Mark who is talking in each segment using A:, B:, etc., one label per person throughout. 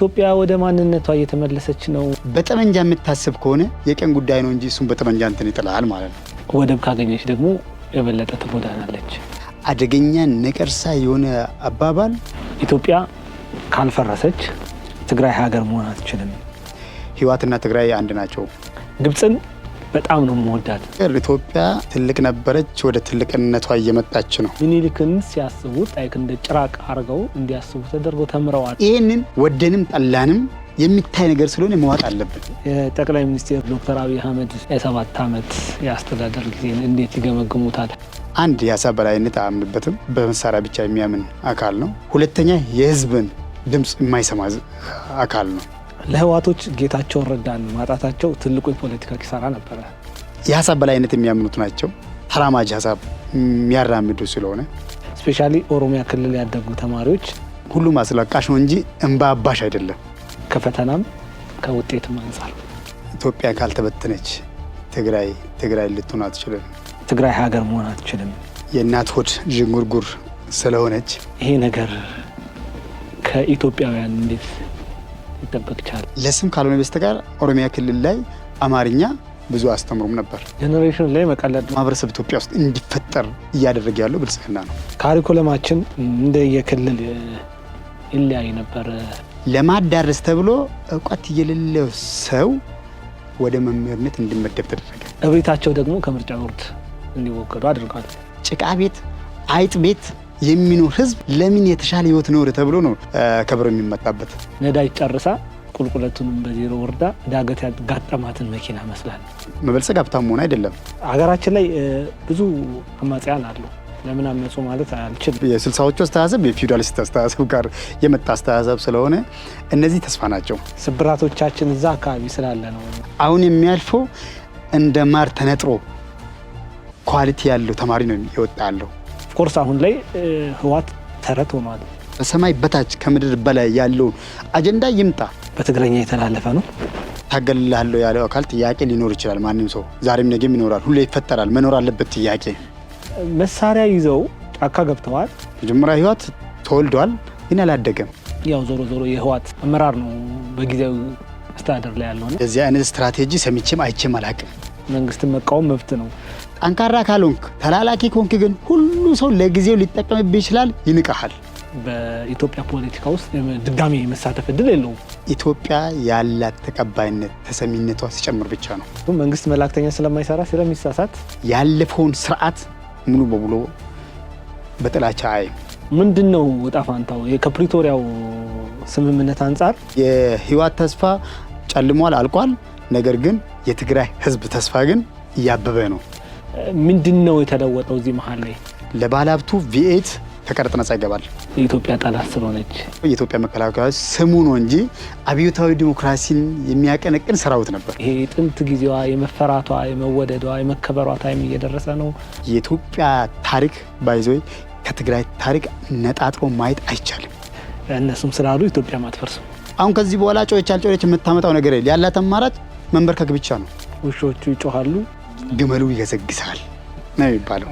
A: ኢትዮጵያ ወደ ማንነቷ እየተመለሰች ነው።
B: በጠመንጃ የምታስብ ከሆነ የቀን ጉዳይ ነው እንጂ እሱን በጠመንጃ እንትን ይጥላል ማለት ነው።
A: ወደብ ካገኘች ደግሞ የበለጠ ትጎዳናለች።
B: አደገኛ ነቀርሳ የሆነ አባባል
A: ኢትዮጵያ ካልፈረሰች ትግራይ ሀገር መሆን አትችልም።
B: ህወሓትና ትግራይ አንድ ናቸው።
A: ግብጽን በጣም ነው የምወዳት።
B: ኢትዮጵያ ትልቅ ነበረች፣ ወደ ትልቅነቷ እየመጣች ነው።
A: ምኒልክን ሲያስቡት ጣይክ እንደ ጭራቅ አድርገው እንዲያስቡ ተደርገው ተምረዋል።
B: ይህንን ወደንም ጠላንም የሚታይ ነገር ስለሆነ መዋጥ አለብን።
A: የጠቅላይ ሚኒስትር ዶክተር አብይ አህመድ የ7 ዓመት የአስተዳደር ጊዜን እንዴት ይገመግሙታል?
B: አንድ የሀሳብ በላይነት አያምንበትም፣ በመሳሪያ ብቻ የሚያምን አካል ነው። ሁለተኛ የህዝብን ድምፅ የማይሰማ አካል ነው።
A: ለህዋቶች ጌታቸውን ረዳን ማጣታቸው ትልቁ የፖለቲካ ኪሳራ ነበረ።
B: የሀሳብ በላይነት የሚያምኑት ናቸው። ተራማጅ ሀሳብ የሚያራምዱ ስለሆነ
A: ስፔሻሊ ኦሮሚያ ክልል ያደጉ ተማሪዎች
B: ሁሉም አስለቃሽ ነው እንጂ እንባ አባሽ አይደለም።
A: ከፈተናም ከውጤትም አንጻር
B: ኢትዮጵያ ካልተበተነች ትግራይ ልትሆን አትችልም።
A: ትግራይ ሀገር መሆን አትችልም።
B: የእናት ሆድ ዥንጉርጉር ስለሆነች
A: ይሄ ነገር ከኢትዮጵያውያን እንዴት ይጠበቅ ይችላል?
B: ለስም ካልሆነ በስተቀር ኦሮሚያ ክልል ላይ አማርኛ ብዙ አስተምሩም ነበር።
A: ጄኔሬሽን ላይ መቀለድ
B: ማህበረሰብ ኢትዮጵያ ውስጥ እንዲፈጠር እያደረገ ያለው ብልጽግና ነው።
A: ካሪኩለማችን እንደ የክልል ይለያይ ነበር።
B: ለማዳረስ ተብሎ እውቀት የሌለው ሰው ወደ መምህርነት እንዲመደብ ተደረገ።
A: እብሪታቸው ደግሞ ከምርጫ ቦርድ እንዲወገዱ አድርጓል።
B: ጭቃ ቤት አይጥ ቤት የሚኖር ህዝብ ለምን የተሻለ ህይወት ኖረ ተብሎ ነው ከብሮ የሚመጣበት።
A: ነዳጅ ጨርሳ ቁልቁለቱንም በዜሮ ወርዳ ዳገት ያጋጠማትን መኪና መስላል።
B: መበልጸግ ሀብታም መሆን አይደለም።
A: ሀገራችን ላይ ብዙ አማጽያን አሉ። ለምን አመጹ ማለት አልችልም።
B: የ60ዎቹ አስተሳሰብ የፊውዳሊስት አስተሳሰብ ጋር የመጣ አስተሳሰብ ስለሆነ እነዚህ ተስፋ ናቸው።
A: ስብራቶቻችን እዛ አካባቢ ስላለ ነው።
B: አሁን የሚያልፈው እንደ ማር ተነጥሮ ኳሊቲ ያለው ተማሪ ነው የወጣ ያለው።
A: ኦፍኮርስ አሁን ላይ ህወሓት ተረት ሆኗል።
B: በሰማይ በታች ከምድር በላይ ያለው አጀንዳ ይምጣ።
A: በትግረኛ የተላለፈ ነው።
B: ታገልላለሁ ያለው አካል ጥያቄ ሊኖር ይችላል። ማንም ሰው ዛሬም ነገም ይኖራል፣ ሁሌ ይፈጠራል። መኖር አለበት ጥያቄ።
A: መሳሪያ ይዘው ጫካ ገብተዋል።
B: መጀመሪያ ህወሓት ተወልዷል፣ ግን አላደገም።
A: ያው ዞሮ የህወሓት አመራር ነው በጊዜው አስተዳደር ላይ ያለው ነው።
B: እዚህ አይነት ስትራቴጂ ሰምቼም አይቼም አላቅም።
A: መንግስትን መቃወም መብት ነው።
B: ጠንካራ ካልሆንክ ተላላኪ ኮንክ ግን ሁሉ ሰው ለጊዜው ሊጠቀምብህ ይችላል፣ ይንቀሃል።
A: በኢትዮጵያ ፖለቲካ ውስጥ ድጋሚ መሳተፍ እድል የለውም።
B: ኢትዮጵያ ያላት ተቀባይነት ተሰሚነቷ ሲጨምር ብቻ ነው።
A: መንግስት መላእክተኛ ስለማይሰራ ስለሚሳሳት
B: ያለፈውን ስርዓት ሙሉ በሙሉ በጥላቻ አይ
A: ምንድነው ወጣ ፋንታው? ከፕሪቶሪያው ስምምነት አንጻር
B: የህወሓት ተስፋ ጨልሟል፣ አልቋል። ነገር ግን የትግራይ ህዝብ ተስፋ ግን እያበበ ነው።
A: ምንድነው የተለወጠው? እዚህ መሀል ላይ
B: ለባለሀብቱ ቪኤት ከቀረጥ ነጻ ይገባል።
A: የኢትዮጵያ ጠላት ስለሆነች
B: የኢትዮጵያ መከላከያ ስሙ ነው እንጂ አብዮታዊ ዲሞክራሲን የሚያቀነቅን ሰራዊት ነበር።
A: ይሄ ጥንት ጊዜዋ የመፈራቷ የመወደዷ የመከበሯ ታይም እየደረሰ ነው።
B: የኢትዮጵያ ታሪክ ባይዞይ ከትግራይ ታሪክ ነጣጥሮ ማየት አይቻልም።
A: እነሱም ስላሉ ኢትዮጵያ ማትፈርስም።
B: አሁን ከዚህ በኋላ ጮች አልጮች የምታመጣው ነገር የለ። ያላት አማራጭ መንበርከክ ብቻ ነው።
A: ውሾቹ ይጮሃሉ፣
B: ግመሉ ይገሰግሳል ነው የሚባለው።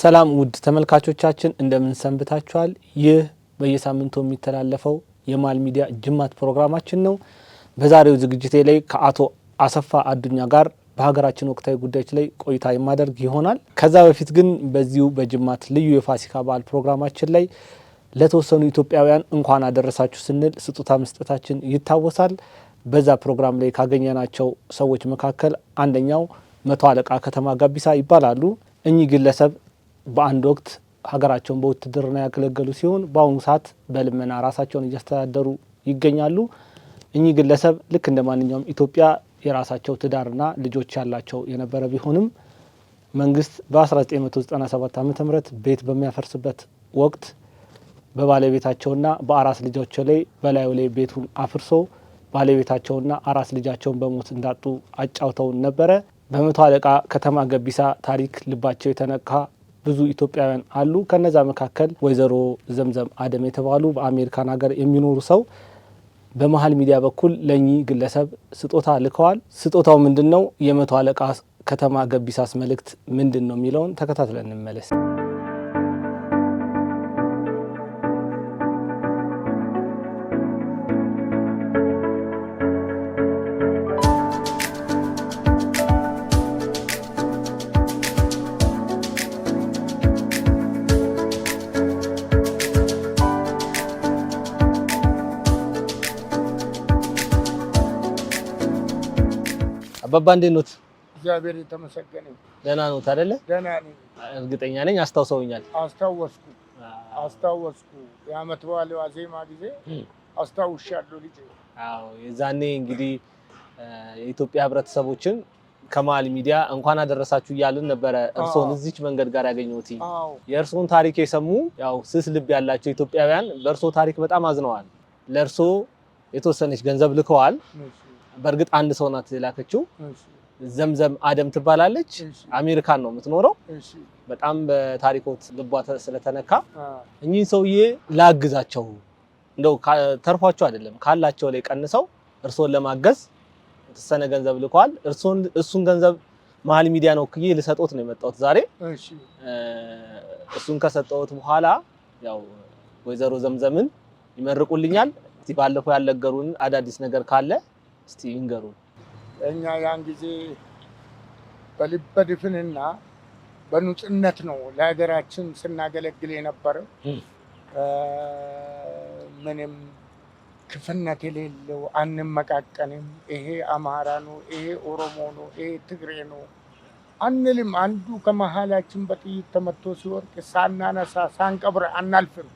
A: ሰላም ውድ ተመልካቾቻችን እንደምን ሰንብታችኋል? ይህ በየሳምንቱ የሚተላለፈው የማል ሚዲያ ጅማት ፕሮግራማችን ነው። በዛሬው ዝግጅቴ ላይ ከአቶ አሰፋ አዱኛ ጋር በሀገራችን ወቅታዊ ጉዳዮች ላይ ቆይታ የማደርግ ይሆናል። ከዛ በፊት ግን በዚሁ በጅማት ልዩ የፋሲካ በዓል ፕሮግራማችን ላይ ለተወሰኑ ኢትዮጵያውያን እንኳን አደረሳችሁ ስንል ስጦታ መስጠታችን ይታወሳል። በዛ ፕሮግራም ላይ ካገኘናቸው ሰዎች መካከል አንደኛው 100 አለቃ ከተማ ጋቢሳ ይባላሉ። እኚህ ግለሰብ በአንድ ወቅት ሀገራቸውን በውትድርና ያገለገሉ ሲሆን በአሁኑ ሰዓት በልመና ራሳቸውን እያስተዳደሩ ይገኛሉ። እኚህ ግለሰብ ልክ እንደ ማንኛውም ኢትዮጵያ የራሳቸው ትዳርና ልጆች ያላቸው የነበረ ቢሆንም መንግስት በ1997 ዓ.ም ቤት በሚያፈርስበት ወቅት በባለቤታቸውና በአራስ ልጆቻቸው ላይ በላዩ ላይ ቤቱን አፍርሶ ባለቤታቸውና አራስ ልጃቸውን በሞት እንዳጡ አጫውተውን ነበረ። በ100 አለቃ ከተማ ጋቢሳ ታሪክ ልባቸው የተነካ ብዙ ኢትዮጵያውያን አሉ። ከነዛ መካከል ወይዘሮ ዘምዘም አደም የተባሉ በአሜሪካን ሀገር የሚኖሩ ሰው በመሃል ሚዲያ በኩል ለኚህ ግለሰብ ስጦታ ልከዋል። ስጦታው ምንድነው? የ100 አለቃ ከተማ ገቢሳስ መልእክት ምንድን ነው የሚለውን ተከታትለን እንመለስ። አባባ እንዴት ኖት?
C: እግዚአብሔር የተመሰገነ።
A: ደህና ኖት አይደለ?
C: ደህና ነኝ።
A: እርግጠኛ ነኝ አስታውሰውኛል።
C: አስታወስኩ። የዓመት በዓል ዋዜማ ጊዜ አስታውሻለሁ ልጄ።
A: አዎ የዛኔ እንግዲህ የኢትዮጵያ ህብረተሰቦችን ከማል ሚዲያ እንኳን አደረሳችሁ እያልን ነበረ እርሶን እዚች መንገድ ጋር ያገኘሁት። የእርሶን ታሪክ የሰሙ ያው ስስ ልብ ያላቸው ኢትዮጵያውያን በእርሶ ታሪክ በጣም አዝነዋል። ለእርሶ የተወሰነች ገንዘብ ልከዋል። በእርግጥ አንድ ሰው ናት የላከችው። ዘምዘም አደም ትባላለች። አሜሪካን ነው የምትኖረው። በጣም በታሪኮት ልቧ ስለተነካ እኚህ ሰውዬ ላግዛቸው እንደው ተርፏቸው አይደለም ካላቸው ላይ ቀንሰው እርሶን ለማገዝ የተወሰነ ገንዘብ ልከዋል። እሱን ገንዘብ መሀል ሚዲያ ነው ክዬ ልሰጦት ነው የመጣሁት ዛሬ። እሱን ከሰጠሁት በኋላ ያው ወይዘሮ ዘምዘምን ይመርቁልኛል። እስቲ ባለፈው ያልነገሩን አዳዲስ ነገር ካለ እስቲ ይንገሩን።
C: እኛ ያን ጊዜ በልበ ድፍንና በንጹህነት ነው ለሀገራችን ስናገለግል የነበረው። ምንም ክፍነት የሌለው አንመቃቀንም። ይሄ አማራ ነው፣ ይሄ ኦሮሞ ነው፣ ይሄ ትግሬ ነው አንልም። አንዱ ከመሀላችን በጥይት ተመቶ ሲወርቅ ሳናነሳ ሳንቀብር አናልፍም።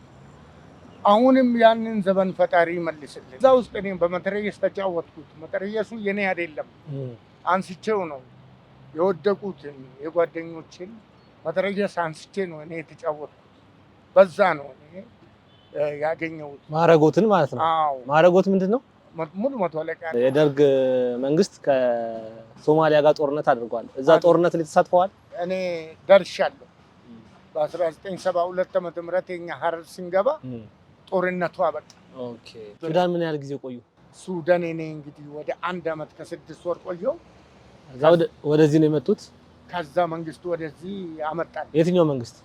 C: አሁንም ያንን ዘመን ፈጣሪ ይመልስልን። እዛ ውስጥ እኔ በመትረየስ ተጫወትኩት። መትረየሱ የኔ አይደለም፣ አንስቼው ነው የወደቁትን የጓደኞችን መትረየስ አንስቼ ነው እኔ የተጫወትኩት። በዛ ነው እኔ ያገኘሁት
A: ማረጎትን ማለት ነው።
C: አዎ
A: ማረጎት ምንድን ነው?
C: ሙሉ መቶ አለቃ።
A: የደርግ መንግስት ከሶማሊያ ጋር ጦርነት አድርጓል። እዛ ጦርነት ላይ ተሳትፈዋል?
C: እኔ ደርሻለሁ። በ1972 ዓ.ም የኛ ሀረር ስንገባ ጦርነቱ አበቃ።
A: ኦኬ። ሱዳን ምን ያህል ጊዜ ቆዩ?
C: ሱዳን እኔ እንግዲህ ወደ 1 ዓመት ከ6 ወር ቆየሁ።
A: ወደዚህ ነው የመጡት?
C: ከዛ መንግስቱ ወደዚህ አመጣል።
A: የትኛው መንግስት?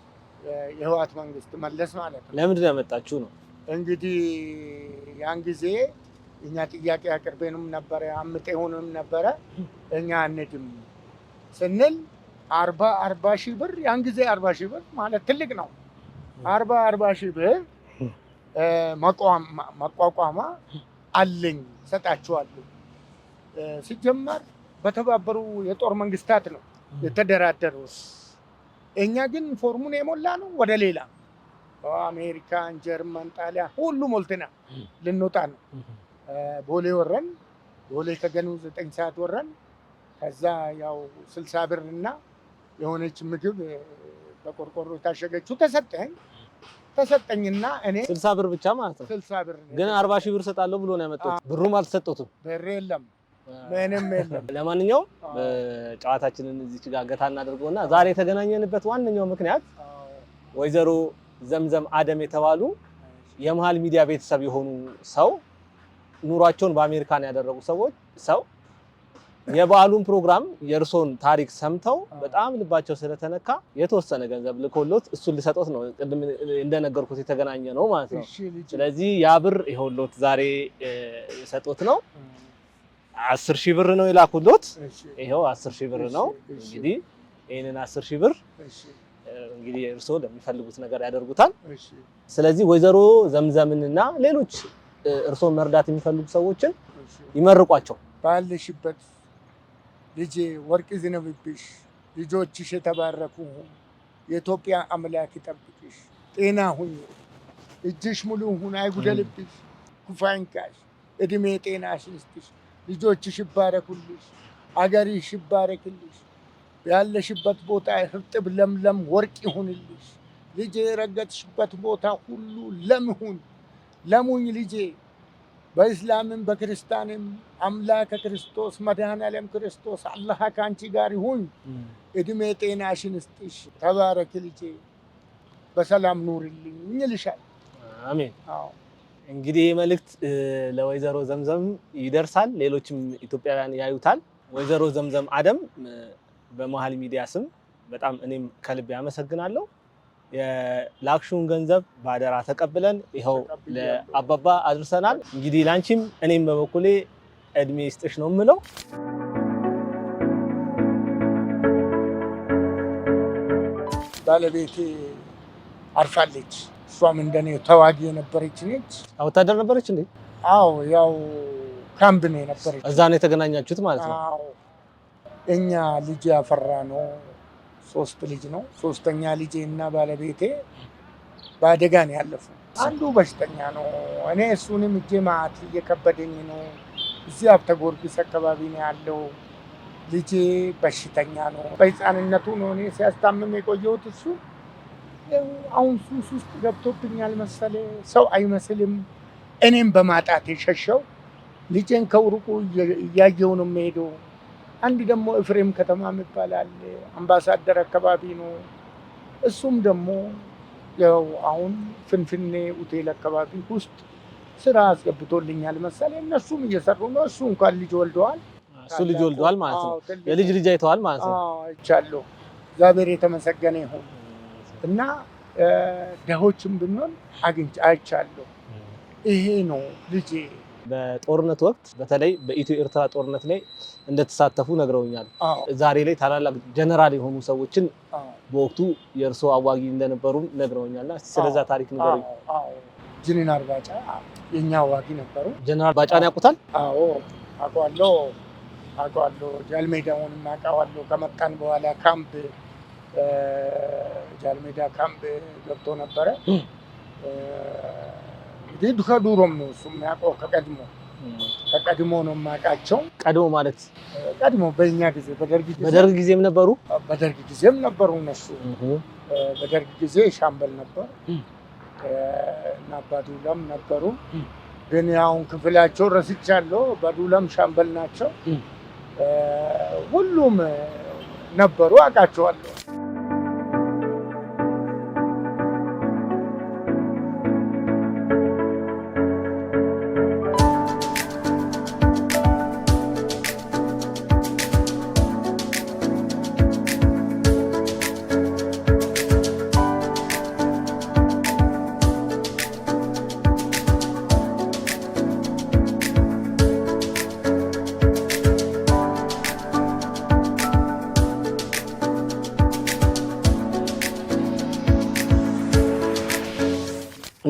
C: የህወሓት መንግስት መለስ ማለት ነው።
A: ለምንድን ነው ያመጣችሁ ነው? እንግዲህ
C: ያን ጊዜ እኛ ጥያቄ አቅርበንም ነበረ፣ አምጤውንም ነበረ። እኛ አንድም ስንል 40 ሺህ ብር ያን ጊዜ 40 ሺህ ብር ማለት ትልቅ ነው። 40 ሺህ ብር መቋቋማ አለኝ ሰጣችኋለሁ። ሲጀመር በተባበሩ የጦር መንግስታት ነው የተደራደረው። እኛ ግን ፎርሙን የሞላ ነው ወደ ሌላ አሜሪካን፣ ጀርመን፣ ጣሊያን ሁሉ ሞልተና ልንወጣ ነው። ቦሌ ወረን። ቦሌ ከገኑ 9 ሰዓት ወረን። ከዛ ያው 60 ብር እና የሆነች ምግብ በቆርቆሮ የታሸገችው ተሰጠኝና እኔ 60
A: ብር ብቻ ማለት ነው።
C: 60 ብር
A: ግን 40 ሺህ ብር ሰጣለሁ ብሎ ነው ያመጣው። ብሩም አልተሰጠቱም።
C: ብር የለም፣ ምንም የለም።
A: ለማንኛውም ጨዋታችንን እዚች ጋር ገታ እናደርገውና ዛሬ የተገናኘንበት ዋነኛው ምክንያት ወይዘሮ ዘምዘም አደም የተባሉ የመሃል ሚዲያ ቤተሰብ የሆኑ ሰው ኑሯቸውን በአሜሪካን ያደረጉ ሰው የበዓሉን ፕሮግራም የእርሶን ታሪክ ሰምተው በጣም ልባቸው ስለተነካ የተወሰነ ገንዘብ ልኮሎት እሱን ልሰጦት ነው። ቅድም እንደነገርኩት የተገናኘ ነው ማለት ነው። ስለዚህ ያ ብር ይኸውልዎት ዛሬ የሰጦት ነው። 10 ሺህ ብር ነው የላኩሎት። ይኸው 10 ሺህ ብር ነው። እንግዲህ ይሄንን 10 ሺህ ብር እንግዲህ እርሶ ለሚፈልጉት ነገር ያደርጉታል። ስለዚህ ወይዘሮ ዘምዘምንና ሌሎች እርሶን መርዳት የሚፈልጉ ሰዎችን ይመርቋቸው።
C: ባለሽበት ልጄ ወርቅ ዝነብብሽ፣ ልጆችሽ የተባረኩ ሁኑ፣ የኢትዮጵያ አምላክ ይጠብቅሽ፣ ጤና ሁኚ፣ እጅሽ ሙሉ ሁን፣ አይጉደልብሽ፣ ክፉ አይንካሽ፣ እድሜ ጤናሽ ይስጥሽ፣ ልጆችሽ ይባረኩልሽ፣ አገርሽ ይባረክልሽ፣ ያለሽበት ቦታ እርጥብ ለምለም ወርቅ ይሁንልሽ፣ ልጄ የረገጥሽበት ቦታ ሁሉ ለም ሁን፣ ለሙኝ ልጄ። በእስላምም በክርስቲያንም አምላከ ክርስቶስ መድኃኔዓለም ክርስቶስ አላህ ከአንቺ ጋር ይሁን፣ እድሜ ጤናሽን ይስጥሽ፣ ተባረክ ልጄ፣ በሰላም ኑርልኝ ይልሻል።
A: አሜን። እንግዲህ መልእክት ለወይዘሮ ዘምዘም ይደርሳል፣ ሌሎችም ኢትዮጵያውያን ያዩታል። ወይዘሮ ዘምዘም አደም በመሀል ሚዲያ ስም በጣም እኔም ከልብ ያመሰግናለሁ። የላክሹን ገንዘብ ባደራ ተቀብለን ይኸው ለአባባ አድርሰናል። እንግዲህ ላንቺም እኔም በበኩሌ እድሜ ይስጥሽ ነው የምለው።
C: ባለቤቴ አርፋለች። እሷም እንደኔ ተዋጊ የነበረች ነች።
A: ወታደር ነበረች እንዴ?
C: አዎ፣ ያው ካምፕ ነው የነበረች።
A: እዛ ነው የተገናኛችሁት ማለት ነው?
C: አዎ። እኛ ልጅ ያፈራ ነው 3 ልጅ ነው። 3ኛ ልጄ እና ባለቤቴ በአደጋ ነው ያለፉ። አንዱ በሽተኛ ነው። እኔ እሱንም እጄ ማት እየከበደኝ ነው። እዚህ ሀብተ ጊዮርጊስ አካባቢ ነው ያለው። ልጄ በሽተኛ ነው። በህፃንነቱ ነው እኔ ሲያስታምም የቆየሁት። እሱ አሁን ሱስ ውስጥ ገብቶብኛል መሰለ። ሰው አይመስልም። እኔም በማጣት የሸሸው ልጄን ከውርቁ እያየው ነው የምሄደው። አንድ ደግሞ ኤፍሬም ከተማ ይባላል አምባሳደር አካባቢ ነው። እሱም ደግሞ ያው አሁን ፍንፍኔ ሆቴል አካባቢ ውስጥ ስራ አስገብቶልኛል መሰለ። እነሱም እየሰሩ ነው። እሱ እንኳን ልጅ ወልደዋል።
A: እሱ ልጅ ወልደዋል ማለት ነው። የልጅ ልጅ አይተዋል ማለት ነው።
C: አይቻለሁ። እግዚአብሔር የተመሰገነ ይሁን እና ደሆችም ብንሆን አይቻለሁ። ይሄ ነው ልጄ።
A: በጦርነት ወቅት በተለይ በኢትዮ ኤርትራ ጦርነት ላይ እንደተሳተፉ ነግረውኛል። ዛሬ ላይ ታላላቅ ጀነራል የሆኑ ሰዎችን በወቅቱ የእርሶ አዋጊ እንደነበሩ ነግረውኛልና ስለዛ ታሪክ ንገሩኝ።
C: ጀነራል ባጫ የኛ አዋጊ ነበሩ።
A: ጀነራል ባጫን ያውቁታል?
C: አዎ አውቀዋለሁ። ጃልሜዳውንም አውቀዋለሁ። ከመጣን በኋላ ካምፕ ጃልሜዳ ካምፕ ገብቶ ነበረ። እንግዲህ ከዱሮም ነው እሱ የሚያውቀው። ከቀድሞ ነው የማውቃቸው።
A: ቀድሞ ማለት
C: ቀድሞ በእኛ ጊዜ
A: በደርግ ጊዜም ነበሩ።
C: በደርግ ጊዜም ነበሩ እነሱ። በደርግ ጊዜ ሻምበል ነበር እና ባዱላም ነበሩ። ግን አሁን ክፍላቸው ረስቻለሁ። ባዱላም ሻምበል ናቸው። ሁሉም ነበሩ፣ አውቃቸዋለሁ።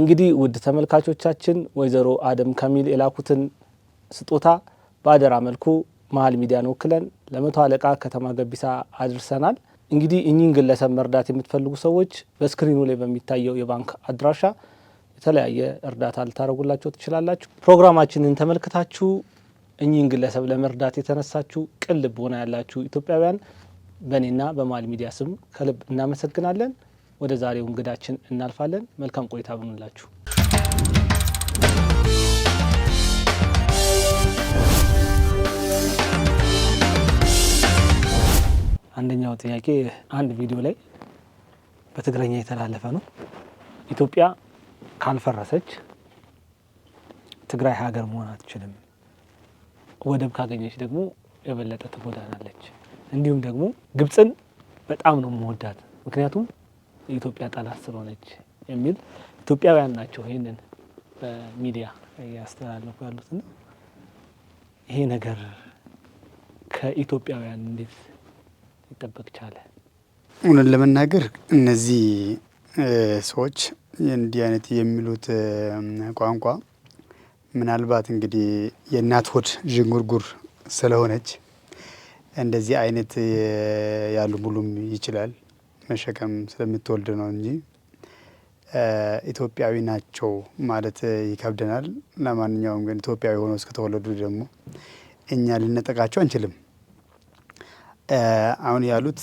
A: እንግዲህ ውድ ተመልካቾቻችን ወይዘሮ አደም ካሚል የላኩትን ስጦታ በአደራ መልኩ መሀል ሚዲያን ወክለን ለ100 አለቃ ከተማ ገቢሳ አድርሰናል። እንግዲህ እኚህን ግለሰብ መርዳት የምትፈልጉ ሰዎች በስክሪኑ ላይ በሚታየው የባንክ አድራሻ የተለያየ እርዳታ ልታደርጉላቸው ትችላላችሁ። ፕሮግራማችንን ተመልክታችሁ እኚህን ግለሰብ ለመርዳት የተነሳችሁ ቅን ልቦና ያላችሁ ኢትዮጵያውያን በእኔና በመሀል ሚዲያ ስም ከልብ እናመሰግናለን። ወደ ዛሬው እንግዳችን እናልፋለን። መልካም ቆይታ ብንላችሁ። አንደኛው ጥያቄ አንድ ቪዲዮ ላይ በትግረኛ የተላለፈ ነው። ኢትዮጵያ ካልፈረሰች ትግራይ ሀገር መሆን አትችልም፣ ወደብ ካገኘች ደግሞ የበለጠ ትጎዳናለች፣ እንዲሁም ደግሞ ግብፅን በጣም ነው መወዳት ምክንያቱም የኢትዮጵያ ጠላት ስለሆነች የሚል ኢትዮጵያውያን ናቸው ይህንን በሚዲያ እያስተላለፉ ያሉትና ይሄ ነገር ከኢትዮጵያውያን እንዴት ሊጠበቅ ቻለ?
B: እውነት ለመናገር እነዚህ ሰዎች እንዲህ አይነት የሚሉት ቋንቋ ምናልባት እንግዲህ የእናት ሆድ ዥንጉርጉር ስለሆነች እንደዚህ አይነት ያሉ ሙሉም ይችላል መሸከም ስለምትወልድ ነው እንጂ ኢትዮጵያዊ ናቸው ማለት ይከብደናል። ለማንኛውም ግን ኢትዮጵያዊ ሆነው እስከተወለዱ ደግሞ እኛ ልንጠቃቸው አንችልም። አሁን ያሉት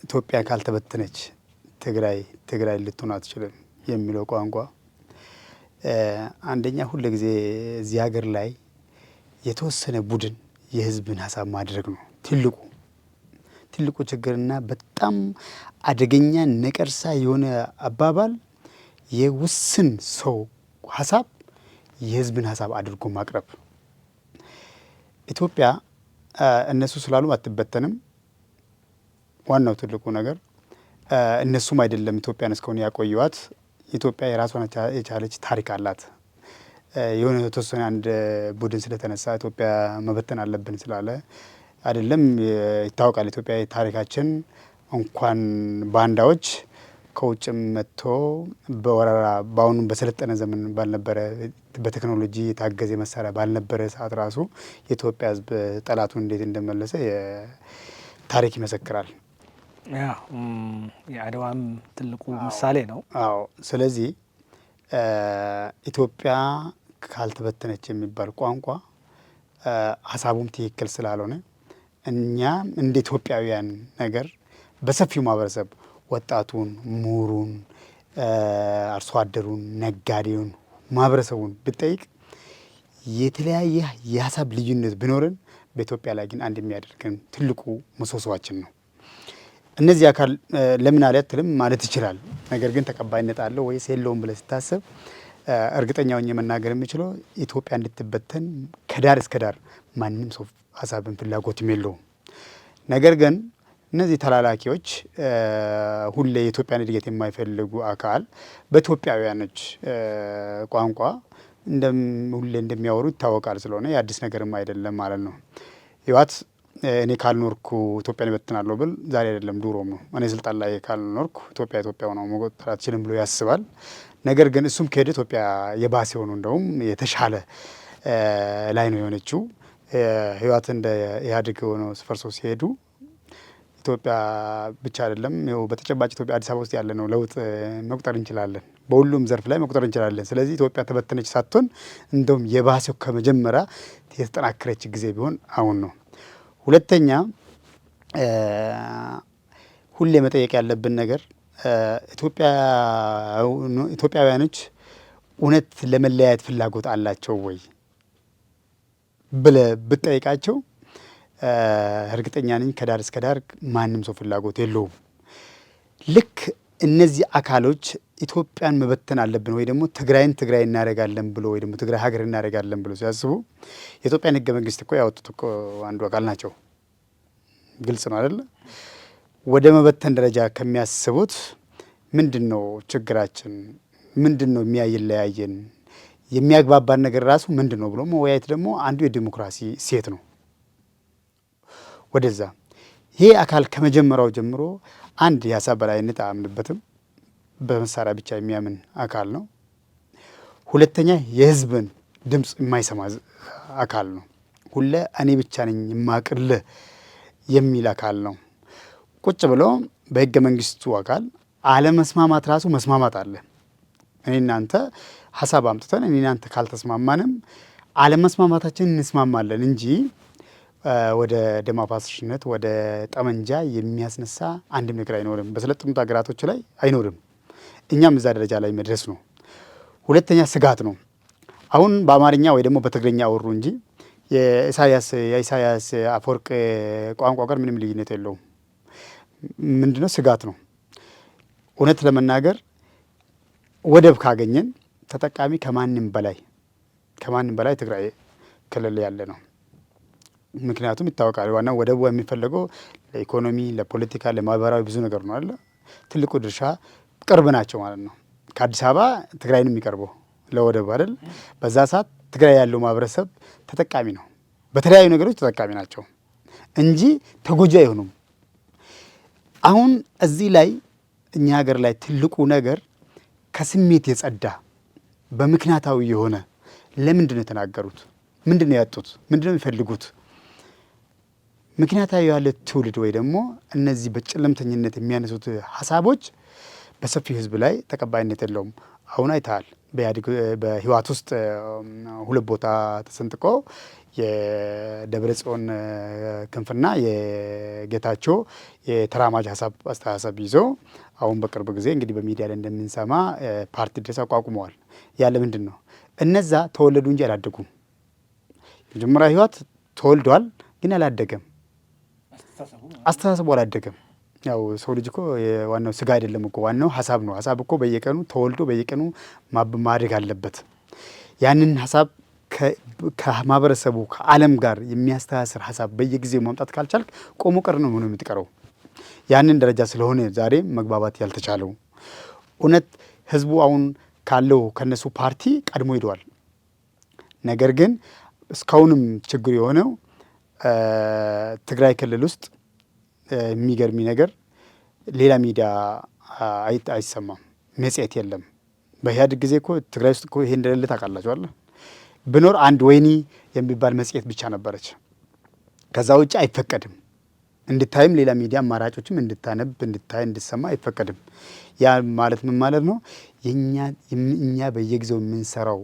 B: ኢትዮጵያ ካልተበተነች ትግራይ ልትሆን አትችልም የሚለው ቋንቋ አንደኛ ሁል ጊዜ እዚህ ሀገር ላይ የተወሰነ ቡድን የህዝብን ሀሳብ ማድረግ ነው ትልቁ ችግርና በጣም አደገኛ ነቀርሳ የሆነ አባባል የውስን ሰው ሀሳብ የህዝብን ሀሳብ አድርጎ ማቅረብ። ኢትዮጵያ እነሱ ስላሉ አትበተንም። ዋናው ትልቁ ነገር እነሱም አይደለም ኢትዮጵያን እስካሁን ያቆዩዋት። ኢትዮጵያ የራሷን የቻለች ታሪክ አላት። የሆነ የተወሰነ አንድ ቡድን ስለተነሳ ኢትዮጵያ መበተን አለብን ስላለ አይደለም። ይታወቃል ኢትዮጵያ ታሪካችን እንኳን ባንዳዎች ከውጭም መጥቶ በወረራ በአሁኑ በሰለጠነ ዘመን ባልነበረ በቴክኖሎጂ የታገዘ መሳሪያ ባልነበረ ሰዓት ራሱ የኢትዮጵያ ሕዝብ ጠላቱን እንዴት እንደመለሰ ታሪክ ይመሰክራል።
A: የአድዋም ትልቁ ምሳሌ ነው።
B: አዎ። ስለዚህ ኢትዮጵያ ካልተበተነች የሚባል ቋንቋ ሀሳቡም ትክክል ስላልሆነ እኛ እንደ ኢትዮጵያውያን ነገር በሰፊው ማህበረሰብ ወጣቱን፣ ምሁሩን፣ አርሶ አደሩን፣ ነጋዴውን፣ ማህበረሰቡን ብጠይቅ የተለያየ የሀሳብ ልዩነት ቢኖርን በኢትዮጵያ ላይ ግን አንድ የሚያደርገን ትልቁ ምሰሶዋችን ነው። እነዚህ አካል ለምን አልያትልም ማለት ይችላል። ነገር ግን ተቀባይነት አለው ወይስ የለውም ብለህ ስታስብ እርግጠኛውን የመናገር የሚችለው ኢትዮጵያ እንድትበተን ከዳር እስከ ዳር ማንም ሰው ሀሳብን ፍላጎትም የለውም። ነገር ግን እነዚህ ተላላኪዎች ሁሌ የኢትዮጵያን እድገት የማይፈልጉ አካል በኢትዮጵያውያኖች ቋንቋ ሁሌ እንደሚያወሩ ይታወቃል። ስለሆነ የአዲስ ነገርም አይደለም ማለት ነው። ህወሓት እኔ ካልኖርኩ ኢትዮጵያን ይበትናለሁ ብል ዛሬ አይደለም ድሮም ነው። እኔ ስልጣን ላይ ካልኖርኩ ኢትዮጵያ ነው መቆጠር አትችልም ብሎ ያስባል። ነገር ግን እሱም ከሄደ ኢትዮጵያ የባሰ ሆኖ እንደውም የተሻለ ላይ ነው የሆነችው። ህወሓት እንደ ኢህአዴግ ሆኖ ፈርሶ ሲሄዱ ኢትዮጵያ ብቻ አይደለም ይኸው በተጨባጭ ኢትዮጵያ አዲስ አበባ ውስጥ ያለ ነው ለውጥ መቁጠር እንችላለን። በሁሉም ዘርፍ ላይ መቁጠር እንችላለን። ስለዚህ ኢትዮጵያ ተበተነች ሳትሆን እንደውም የባሰው ከመጀመሪያ የተጠናከረች ጊዜ ቢሆን አሁን ነው። ሁለተኛ ሁሌ መጠየቅ ያለብን ነገር ኢትዮጵያውያኖች እውነት ለመለያየት ፍላጎት አላቸው ወይ ብለህ ብትጠይቃቸው እርግጠኛ ነኝ ከዳር እስከ ዳር ማንም ሰው ፍላጎት የለውም። ልክ እነዚህ አካሎች ኢትዮጵያን መበተን አለብን ወይ ደግሞ ትግራይ እናደርጋለን ብሎ ወይ ደግሞ ትግራይ ሀገር እናደርጋለን ብሎ ሲያስቡ የኢትዮጵያን ሕገ መንግስት እኮ ያወጡት እኮ አንዱ አካል ናቸው። ግልጽ ነው አይደለ? ወደ መበተን ደረጃ ከሚያስቡት ምንድን ነው ችግራችን? ምንድን ነው የሚያለያየን? የሚያግባባን ነገር ራሱ ምንድን ነው ብሎ መወያየት ደግሞ አንዱ የዲሞክራሲ እሴት ነው። ወደዛ ይሄ አካል ከመጀመሪያው ጀምሮ አንድ የሀሳብ በላይነት አያምንበትም። በመሳሪያ ብቻ የሚያምን አካል ነው። ሁለተኛ የህዝብን ድምፅ የማይሰማ አካል ነው። ሁሌ እኔ ብቻ ነኝ የማቅልህ የሚል አካል ነው። ቁጭ ብሎ በህገ መንግስቱ አካል አለመስማማት ራሱ መስማማት አለ። እኔ እናንተ ሀሳብ አምጥተን እኔ እናንተ ካልተስማማንም አለመስማማታችን እንስማማለን እንጂ ወደ ደም አፋሳሽነት ወደ ጠመንጃ የሚያስነሳ አንድም ነገር አይኖርም። በሰለጠኑት ሀገራቶች ላይ አይኖርም። እኛም እዛ ደረጃ ላይ መድረስ ነው። ሁለተኛ ስጋት ነው። አሁን በአማርኛ ወይ ደግሞ በትግርኛ አወሩ እንጂ የኢሳያስ አፈወርቅ ቋንቋ ጋር ምንም ልዩነት የለውም። ምንድነው? ስጋት ነው። እውነት ለመናገር ወደብ ካገኘን ተጠቃሚ ከማንም በላይ ትግራይ ክልል ያለ ነው። ምክንያቱም ይታወቃል ዋናው ወደቡ የሚፈለገው ለኢኮኖሚ፣ ለፖለቲካ፣ ለማህበራዊ ብዙ ነገር ነው አለ። ትልቁ ድርሻ ቅርብ ናቸው ማለት ነው። ከአዲስ አበባ ትግራይ ነው የሚቀርበው ለወደቡ አይደል? በዛ ሰዓት ትግራይ ያለው ማህበረሰብ ተጠቃሚ ነው። በተለያዩ ነገሮች ተጠቃሚ ናቸው እንጂ ተጎጂ አይሆኑም። አሁን እዚህ ላይ እኛ ሀገር ላይ ትልቁ ነገር ከስሜት የጸዳ በምክንያታዊ የሆነ ለምንድን ነው የተናገሩት? ምንድን ነው ያጡት? ምንድን ነው የሚፈልጉት? ምክንያታዊ ያለ ትውልድ ወይ ደግሞ እነዚህ በጨለምተኝነት የሚያነሱት ሀሳቦች በሰፊው ህዝብ ላይ ተቀባይነት የለውም። አሁን አይተሃል። በህወሓት ውስጥ ሁለት ቦታ ተሰንጥቆ የደብረ ጽዮን ክንፍና የጌታቸው የተራማጅ አስተሳሰብ ይዞ አሁን በቅርብ ጊዜ እንግዲህ በሚዲያ ላይ እንደምንሰማ ፓርቲ ድረስ አቋቁመዋል። ያለ ምንድን ነው? እነዛ ተወለዱ እንጂ አላደጉም። መጀመሪያ ህወሓት ተወልዷል ግን አላደገም። አስተሳሰቡ አላደገም። ያው ሰው ልጅ እኮ ዋናው ስጋ አይደለም እኮ ዋናው ሀሳብ ነው። ሀሳብ እኮ በየቀኑ ተወልዶ በየቀኑ ማደግ አለበት። ያንን ሀሳብ ከማህበረሰቡ ከዓለም ጋር የሚያስተሳስር ሀሳብ በየጊዜው ማምጣት ካልቻልክ ቆሞ ቀር ነው ሆኖ የምትቀረው። ያንን ደረጃ ስለሆነ ዛሬ መግባባት ያልተቻለው እውነት ህዝቡ አሁን ካለው ከነሱ ፓርቲ ቀድሞ ሄደዋል። ነገር ግን እስካሁንም ችግር የሆነው ትግራይ ክልል ውስጥ የሚገርሚ ነገር ሌላ ሚዲያ አይሰማም፣ መጽሔት የለም። በኢህአዴግ ጊዜ እኮ ትግራይ ውስጥ እኮ ይሄ እንደሌለ ታውቃላችኋል። ብኖር አንድ ወይኒ የሚባል መጽሔት ብቻ ነበረች። ከዛ ውጭ አይፈቀድም። እንድታይም ሌላ ሚዲያ አማራጮችም እንድታነብ፣ እንድታይ፣ እንድሰማ አይፈቀድም። ያ ማለት ምን ማለት ነው? እኛ በየጊዜው የምንሰራው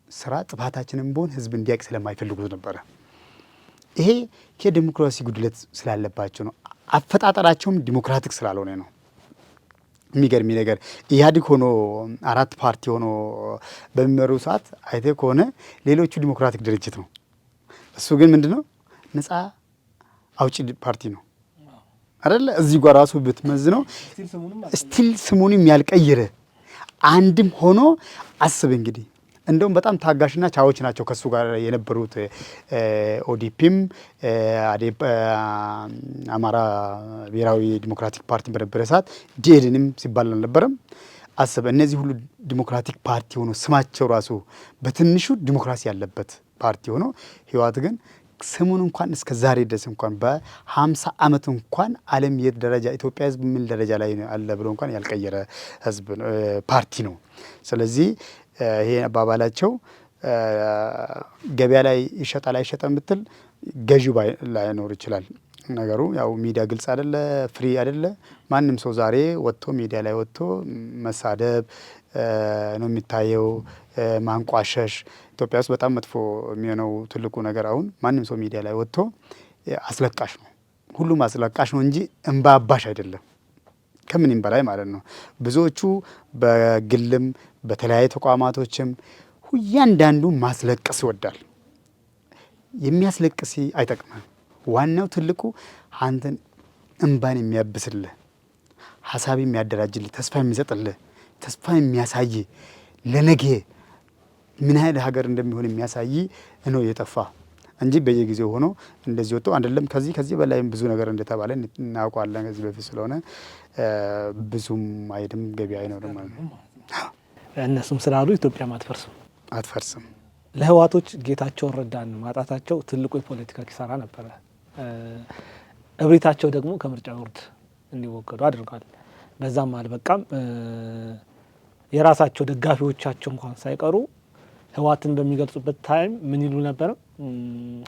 B: ስራ ጥፋታችንን ቢሆን ህዝብ እንዲያውቅ ስለማይፈልጉት ነበረ። ይሄ የዲሞክራሲ ጉድለት ስላለባቸው ነው። አፈጣጠራቸውም ዲሞክራቲክ ስላልሆነ ነው። የሚገርሚ ነገር ኢህአዴግ ሆኖ 4 ፓርቲ ሆኖ በሚመሩ ሰዓት አይቴ ከሆነ ሌሎቹ ዲሞክራቲክ ድርጅት ነው። እሱ ግን ምንድነው ነፃ አውጪ ፓርቲ ነው አይደለ? እዚህ ጋር ራሱ ብትመዝነው ስቲል ስሙንም ያልቀየረ አንድም ሆኖ አስብ እንግዲህ እንደውም በጣም ታጋሽና ቻዎች ናቸው ከሱ ጋር የነበሩት ኦዲፒም አማራ ብሔራዊ ዲሞክራቲክ ፓርቲ በነበረ ሰዓት ዲኤድንም ሲባል አልነበረም። አስበ እነዚህ ሁሉ ዲሞክራቲክ ፓርቲ ሆኖ ስማቸው ራሱ በትንሹ ዲሞክራሲ ያለበት ፓርቲ ሆኖ ህወሓት ግን ስሙን እንኳን እስከ ዛሬ ድረስ እንኳን በ50 ዓመት እንኳን ዓለም የት ደረጃ ኢትዮጵያ ህዝብ ምን ደረጃ ላይ አለ ብሎ እንኳን ያልቀየረ ህዝብ ፓርቲ ነው። ስለዚህ ይሄ አባባላቸው ገበያ ላይ ይሸጣል አይሸጠም ብትል ገዢው ላይኖር ይችላል። ነገሩ ያው ሚዲያ ግልጽ አይደለ፣ ፍሪ አይደለ። ማንም ሰው ዛሬ ወጥቶ ሚዲያ ላይ ወጥቶ መሳደብ ነው የሚታየው፣ ማንቋሸሽ። ኢትዮጵያ ውስጥ በጣም መጥፎ የሚሆነው ትልቁ ነገር አሁን ማንም ሰው ሚዲያ ላይ ወጥቶ አስለቃሽ ነው። ሁሉም አስለቃሽ ነው እንጂ እንባ አባሽ አይደለም፣ ከምንም በላይ ማለት ነው። ብዙዎቹ በግልም በተለያዩ ተቋማቶችም እያንዳንዱ ማስለቀስ ይወዳል። የሚያስለቅስ አይጠቅምም። ዋናው ትልቁ አንተን እንባን የሚያብስልህ፣ ሀሳብ የሚያደራጅልህ፣ ተስፋ የሚሰጥልህ፣ ተስፋ የሚያሳይ ለነገ ምን ያህል ሀገር እንደሚሆን የሚያሳይ ነው የጠፋ እንጂ በየጊዜው ሆኖ እንደዚህ ወጥቶ አይደለም። ከዚህ በላይም ብዙ ነገር እንደተባለ እናውቃለን። ከዚህ በፊት ስለሆነ ብዙም አይድም ገቢ አይኖርም ማለት ነው።
A: እነሱም ስላሉ ኢትዮጵያም
B: አትፈርስም።
A: ለህወሓቶች ጌታቸውን ረዳን ማጣታቸው ትልቁ የፖለቲካ ኪሳራ ነበረ። እብሪታቸው ደግሞ ከምርጫ ቦርድ እንዲወገዱ አድርጓል። በዛም አልበቃም። የራሳቸው ደጋፊዎቻቸው እንኳን ሳይቀሩ ህወሓትን በሚገልጹበት ታይም ምን ይሉ ነበር?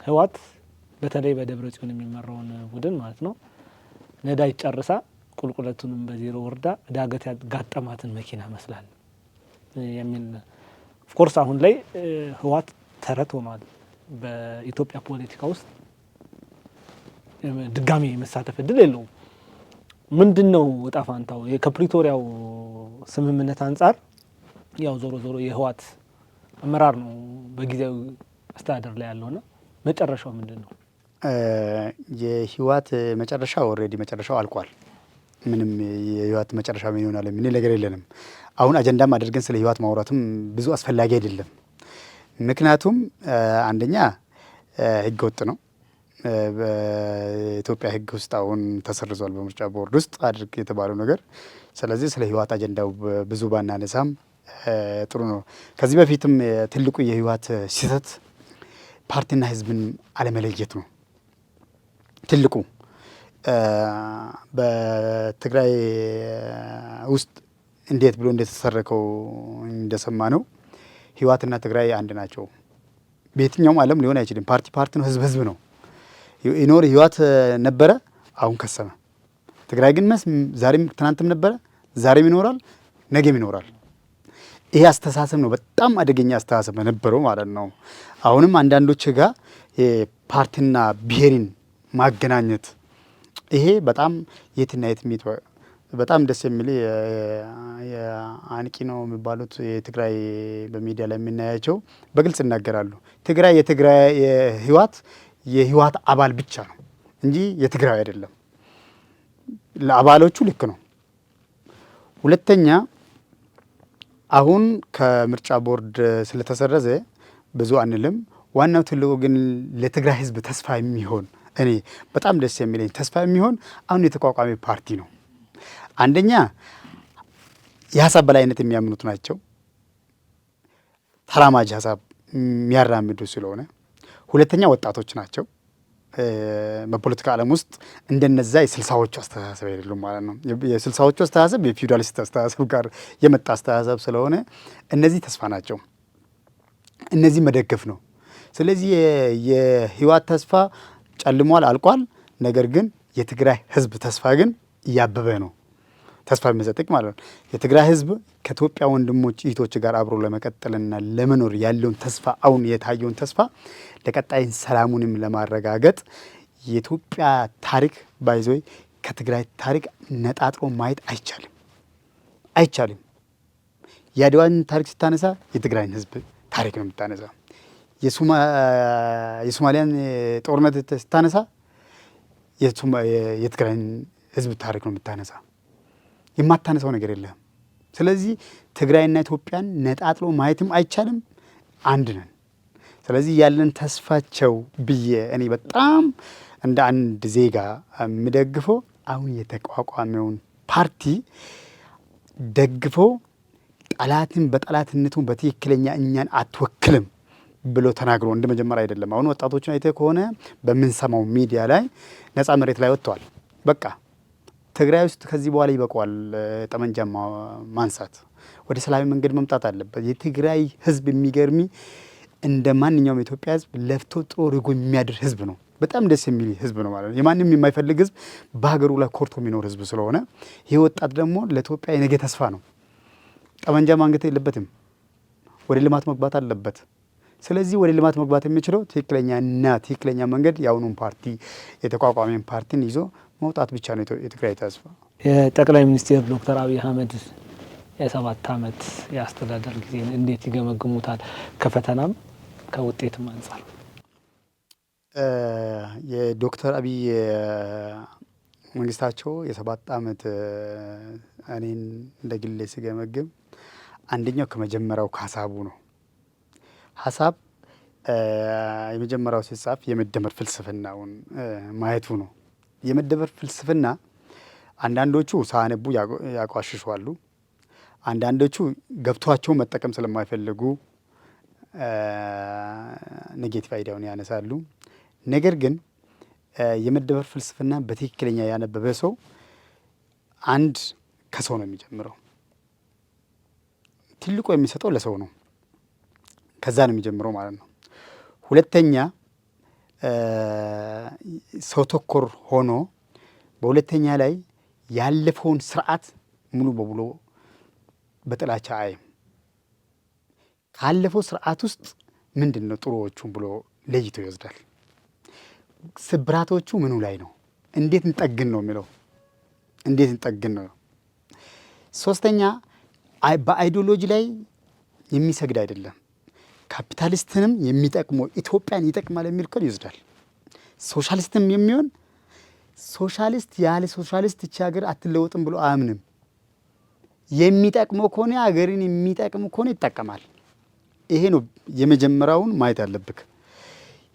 A: ህወሓት በተለይ በደብረ ጽዮን የሚመራውን ቡድን ማለት ነው ነዳጅ ጨርሳ ቁልቁለቱንም በዜሮ ወርዳ ዳገት ያጋጠማትን መኪና መስላል የሚል ኦፍኮርስ አሁን ላይ ህወሓት ተረት ሆኗል። በኢትዮጵያ ፖለቲካ ውስጥ ድጋሚ መሳተፍ እድል የለውም። ምንድን ነው እጣ ፋንታው? ከፕሪቶሪያው ስምምነት አንጻር ያው ዞሮ የህወሓት አመራር ነው በጊዜያዊ አስተዳደር ላይ ያለውና መጨረሻው ምንድን ነው?
B: የህወሓት መጨረሻው ኦልሬዲ መጨረሻው አልቋል። ምንም የህወሓት መጨረሻ ምን ይሆናል ምን ነገር የለንም። አሁን አጀንዳም አድርገን ስለ ህወሓት ማውራትም ብዙ አስፈላጊ አይደለም። ምክንያቱም አንደኛ ህገ ወጥ ነው። በኢትዮጵያ ህግ ውስጥ አሁን ተሰርዟል በምርጫ ቦርድ ውስጥ አድርግ የተባለው ነገር። ስለዚህ ስለ ህወሓት አጀንዳው ብዙ ባናነሳም ጥሩ ነው። ከዚህ በፊትም ትልቁ የህወሓት ስህተት ፓርቲና ህዝብን አለመለየት ነው። ትልቁ በትግራይ ውስጥ እንዴት ብሎ እንደተሰረከው እንደሰማ ነው ህወሓትና ትግራይ አንድ ናቸው። በየትኛውም ዓለም ሊሆን አይችልም። ፓርቲ ነው፣ ህዝብ ነው። ይኖር ህወሓት ነበረ፣ አሁን ከሰመ። ትግራይ ግን ዛሬም ትናንትም ነበረ፣ ዛሬም ይኖራል፣ ነገም ይኖራል። ይሄ አስተሳሰብ ነው በጣም አደገኛ አስተሳሰብ ነበረው ማለት ነው። አሁንም አንዳንዶች ጋር ፓርቲና ብሔርን ማገናኘት ይሄ በጣም የትና የት ሚት በጣም ደስ የሚል አንቂ ነው የሚባሉት የትግራይ በሚዲያ ላይ የምናያቸው በግልጽ ይናገራሉ። ትግራይ የህወሓት አባል ብቻ ነው እንጂ የትግራይ አይደለም። ለአባሎቹ ልክ ነው። ሁለተኛ አሁን ከምርጫ ቦርድ ስለተሰረዘ ብዙ አንልም። ዋናው ትልቁ ግን ለትግራይ ህዝብ ተስፋ የሚሆን እኔ በጣም ደስ የሚለኝ ተስፋ የሚሆን አሁን የተቋቋሚ ፓርቲ ነው። አንደኛ የሀሳብ በላይነት የሚያምኑት ናቸው። ተራማጅ ሀሳብ የሚያራምዱ ስለሆነ፣ ሁለተኛ ወጣቶች ናቸው። በፖለቲካ ዓለም ውስጥ እንደነዛ የስልሳዎቹ አስተሳሰብ አይደሉም ማለት ነው። የስልሳዎቹ አስተሳሰብ የፊውዳሊስት አስተሳሰብ ጋር የመጣ አስተሳሰብ ስለሆነ እነዚህ ተስፋ ናቸው። እነዚህ መደገፍ ነው። ስለዚህ የህወሓት ተስፋ ጨልሟል፣ አልቋል። ነገር ግን የትግራይ ህዝብ ተስፋ ግን እያበበ ነው። ተስፋ የሚሰጥቅ ማለት ነው። የትግራይ ህዝብ ከኢትዮጵያ ወንድሞች እህቶች ጋር አብሮ ለመቀጠልና ለመኖር ያለውን ተስፋ አሁን የታየውን ተስፋ ለቀጣይ ሰላሙንም ለማረጋገጥ የኢትዮጵያ ታሪክ ባይዞይ ከትግራይ ታሪክ ነጣጥሎ ማየት አይቻልም። የአድዋን ታሪክ ስታነሳ የትግራይን ህዝብ ታሪክ ነው የምታነሳ። የሶማሊያን ጦርነት ስታነሳ የትግራይን ህዝብ ታሪክ ነው የምታነሳ። የማታነሳው ነገር የለም። ስለዚህ ትግራይና ኢትዮጵያን ነጣጥሎ ማየትም አይቻልም። አንድ ነን። ስለዚህ ያለን ተስፋቸው ብዬ እኔ በጣም እንደ አንድ ዜጋ የምደግፈው አሁን የተቋቋመውን ፓርቲ ደግፎ ጠላትን በጠላትነቱ በትክክለኛ እኛን አትወክልም ብሎ ተናግሮ እንደ መጀመሪያ አይደለም። አሁን ወጣቶችን አይተህ ከሆነ በምንሰማው ሚዲያ ላይ ነፃ መሬት ላይ ወጥተዋል። በቃ ትግራይ ውስጥ ከዚህ በኋላ ይበቃዋል ጠመንጃ ማንሳት፣ ወደ ሰላማዊ መንገድ መምጣት አለበት። የትግራይ ህዝብ የሚገርሚ እንደ ማንኛውም የኢትዮጵያ ህዝብ ለፍቶ ጥሮ ርጎ የሚያድር ህዝብ ነው። በጣም ደስ የሚል ህዝብ ነው ማለት ነው። የማንም የማይፈልግ ህዝብ፣ በሀገሩ ላይ ኮርቶ የሚኖር ህዝብ ስለሆነ ይህ ወጣት ደግሞ ለኢትዮጵያ የነገ ተስፋ ነው። ጠመንጃ ማንገት የለበትም። ወደ ልማት መግባት አለበት። ስለዚህ ወደ ልማት መግባት የሚችለው ትክክለኛ መንገድ የአሁኑን ፓርቲ የተቋቋመን ፓርቲን ይዞ መውጣት ብቻ ነው የትግራይ ተስፋ።
A: የጠቅላይ ሚኒስትር ዶክተር አብይ አህመድ የ7 ዓመት የአስተዳደር ጊዜ እንዴት ይገመግሙታል? ከፈተናም ከውጤትም አንጻር
B: የዶክተር አብይ መንግስታቸው የ7 ዓመት እኔን እንደ ግሌ ስገመግም አንደኛው ከመጀመሪያው ከሀሳቡ ነው። ሀሳብ የመጀመሪያው ሲጻፍ የመደመር ፍልስፍናውን ማየቱ ነው። የመደመር ፍልስፍና አንዳንዶቹ ሳያነቡ ያቋሽሿሉ። አንዳንዶቹ ገብቷቸው መጠቀም ስለማይፈልጉ ኔጌቲቭ አይዲያውን ያነሳሉ። ነገር ግን የመደመር ፍልስፍና በትክክለኛ ያነበበ ሰው አንድ ከሰው ነው የሚጀምረው። ትልቁ የሚሰጠው ለሰው ነው። ከዛ ነው የሚጀምረው ማለት ነው። ሁለተኛ ሰው ተኮር ሆኖ በሁለተኛ ላይ ያለፈውን ስርዓት ሙሉ በሙሉ በጥላቻ አይም። ካለፈው ስርዓት ውስጥ ምንድን ነው ጥሩዎቹን ብሎ ለይቶ ይወስዳል። ስብራቶቹ ምኑ ላይ ነው፣ እንዴት እንጠግን ነው የሚለው። እንዴት እንጠግን ነው። ሶስተኛ በአይዲዮሎጂ ላይ የሚሰግድ አይደለም። ካፒታሊስትንም የሚጠቅመው ኢትዮጵያን ይጠቅማል የሚል ኮድ ይወስዳል። ሶሻሊስትም የሚሆን ሶሻሊስት ያለ ሶሻሊስት እቺ ሀገር አትለወጥም ብሎ አያምንም። የሚጠቅመው ከሆነ ሀገርን የሚጠቅም ከሆነ ይጠቀማል። ይሄ ነው የመጀመሪያውን ማየት አለብክ።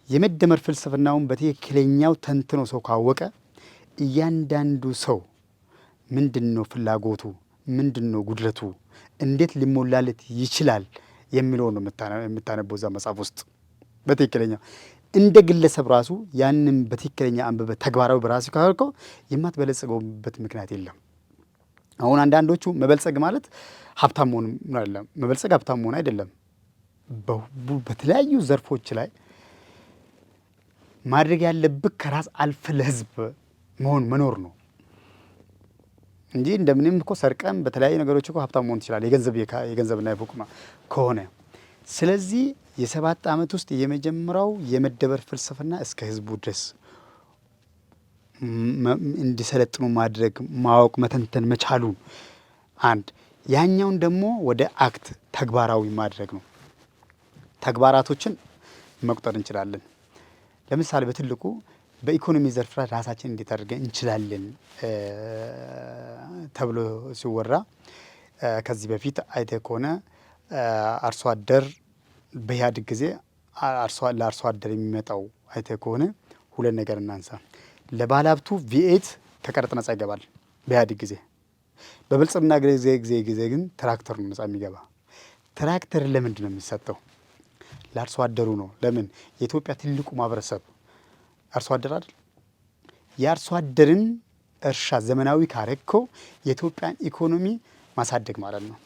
B: የመደመር ፍልስፍናውን በትክክለኛው ተንትኖ ሰው ካወቀ እያንዳንዱ ሰው ምንድነው ፍላጎቱ፣ ምንድነው ጉድለቱ፣ እንዴት ሊሞላለት ይችላል የሚለው ነው የምታነበው እዛ መጽሐፍ ውስጥ በትክክለኛ እንደ ግለሰብ ራሱ ያንን በትክክለኛ አንብበ ተግባራዊ በራሱ ካልከው የማትበለጽገውበት ምክንያት የለም። አሁን አንዳንዶቹ መበልጸግ ማለት ሀብታም መሆን አይደለም። መበልጸግ ሀብታም መሆን አይደለም። በተለያዩ ዘርፎች ላይ ማድረግ ያለብህ ከራስ አልፈ ለህዝብ መኖር ነው እንጂ እንደምንም እኮ ሰርቀም በተለያዩ ነገሮች እኮ ሀብታም መሆን ትችላለህ፣ የገንዘብና የፎቅ ከሆነ። ስለዚህ የ7 ዓመት ውስጥ የመጀመሪያው የመደመር ፍልስፍና እስከ ህዝቡ ድረስ እንዲሰለጥኑ ማድረግ፣ ማወቅ፣ መተንተን መቻሉ አንድ። ያኛውን ደግሞ ወደ አክት ተግባራዊ ማድረግ ነው። ተግባራቶችን መቁጠር እንችላለን። ለምሳሌ በትልቁ በኢኮኖሚ ዘርፍ ላይ ራሳችን እንዴት አድርገን እንችላለን ተብሎ ሲወራ ከዚህ በፊት አይተ ከሆነ አርሶ አደር በኢህአዴግ ጊዜ ለአርሶ አደር የሚመጣው አይተህ ከሆነ ሁለት ነገር እናንሳ። ለባለሀብቱ ቪኤት ከቀረጥ ነጻ ይገባል በኢህአዴግ ጊዜ። በብልጽግና ጊዜ ግን ትራክተር ነው ነጻ የሚገባ። ትራክተር ለምንድን ነው የሚሰጠው? ለአርሶ አደሩ ነው። ለምን? የኢትዮጵያ ትልቁ ማህበረሰብ አርሶ አደር አይደል? የአርሶ አደርን እርሻ ዘመናዊ ካረከው የኢትዮጵያን ኢኮኖሚ ማሳደግ ማለት ነው።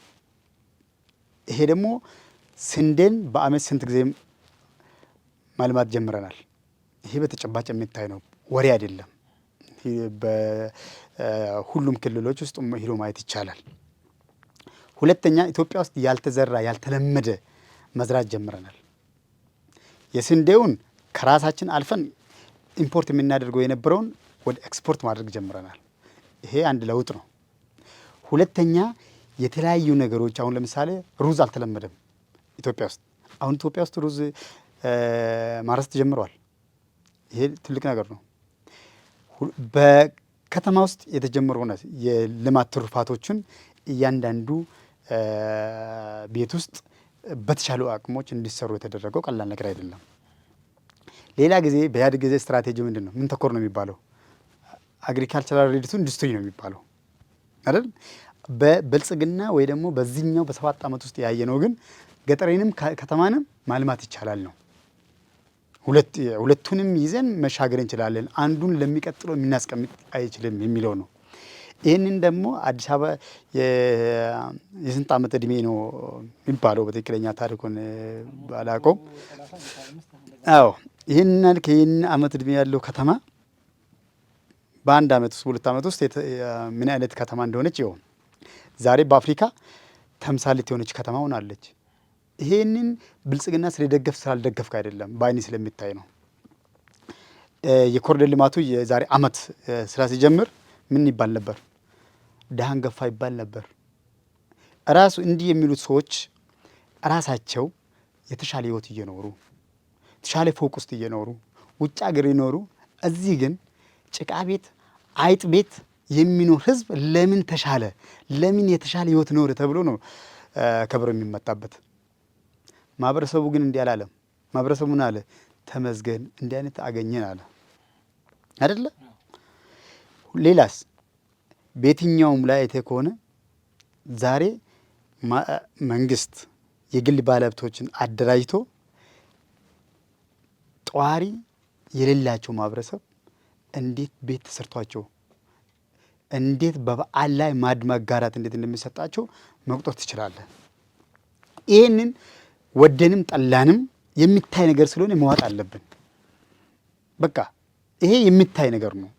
B: ይሄ ደግሞ ስንዴን በአመት ስንት ጊዜ ማልማት ጀምረናል። ይሄ በተጨባጭ የሚታይ ነው፣ ወሬ አይደለም። በሁሉም ክልሎች ውስጥ ሄዶ ማየት ይቻላል። ሁለተኛ ኢትዮጵያ ውስጥ ያልተዘራ ያልተለመደ መዝራት ጀምረናል። የስንዴውን ከራሳችን አልፈን ኢምፖርት የምናደርገው የነበረውን ወደ ኤክስፖርት ማድረግ ጀምረናል። ይሄ አንድ ለውጥ ነው። ሁለተኛ የተለያዩ ነገሮች አሁን ለምሳሌ ሩዝ አልተለመደም ኢትዮጵያ ውስጥ። አሁን ኢትዮጵያ ውስጥ ሩዝ ማረስ ተጀምረዋል። ይሄ ትልቅ ነገር ነው። በከተማ ውስጥ የተጀመሩ የልማት ትሩፋቶችን እያንዳንዱ ቤት ውስጥ በተሻሉ አቅሞች እንዲሰሩ የተደረገው ቀላል ነገር አይደለም። ሌላ ጊዜ በኢህአዴግ ጊዜ ስትራቴጂ ምንድን ነው? ምን ተኮር ነው የሚባለው? አግሪካልቸራል ሬዲቱ ኢንዱስትሪ ነው የሚባለው አይደል? በብልጽግና ወይ ደግሞ በዚህኛው በ7 ዓመት ውስጥ ያየነው ግን ገጠሬንም ከተማንም ማልማት ይቻላል ነው። ሁለቱንም ይዘን መሻገር እንችላለን። አንዱን ለሚቀጥለው የምናስቀምጥ አይችልም የሚለው ነው። ይህንን ደግሞ አዲስ አበባ የስንት ዓመት እድሜ ነው የሚባለው በትክክለኛ ታሪኩን ባላውቀው፣ አዎ ይህን ዓመት እድሜ ያለው ከተማ በአንድ ዓመት ውስጥ 2 ዓመት ውስጥ ምን አይነት ከተማ እንደሆነች ይሆን ዛሬ በአፍሪካ ተምሳሌት የሆነች ከተማ ሆናለች። ይሄንን ብልጽግና ስለደገፍ ስላልደገፍክ አይደለም፣ በአይኔ ስለሚታይ ነው። የኮሪደር ልማቱ የዛሬ ዓመት ስራ ሲጀምር ምን ይባል ነበር? ደሃን ገፋ ይባል ነበር። ራሱ እንዲህ የሚሉት ሰዎች ራሳቸው የተሻለ ህይወት እየኖሩ የተሻለ ፎቅ ውስጥ እየኖሩ ውጭ ሀገር ይኖሩ፣ እዚህ ግን ጭቃ ቤት አይጥ ቤት የሚኖር ህዝብ ለምን ተሻለ፣ ለምን የተሻለ ህይወት ኖረ ተብሎ ነው ከብሮ የሚመጣበት። ማህበረሰቡ ግን እንዲህ አላለም። ማህበረሰቡ ምን አለ? ተመስገን እንዲህ አይነት አገኘን አለ አይደለ? ሌላስ በየትኛውም ላይ አይተህ ከሆነ ዛሬ መንግስት የግል ባለሀብቶችን አደራጅቶ ጧሪ የሌላቸው ማህበረሰብ እንዴት ቤት ተሰርቷቸው እንዴት በበዓል ላይ ማዕድ ማጋራት እንዴት እንደሚሰጣቸው መቁጠር ትችላለህ። ይህንን ወደንም ጠላንም የሚታይ ነገር ስለሆነ መዋጥ አለብን። በቃ ይሄ የሚታይ ነገር ነው።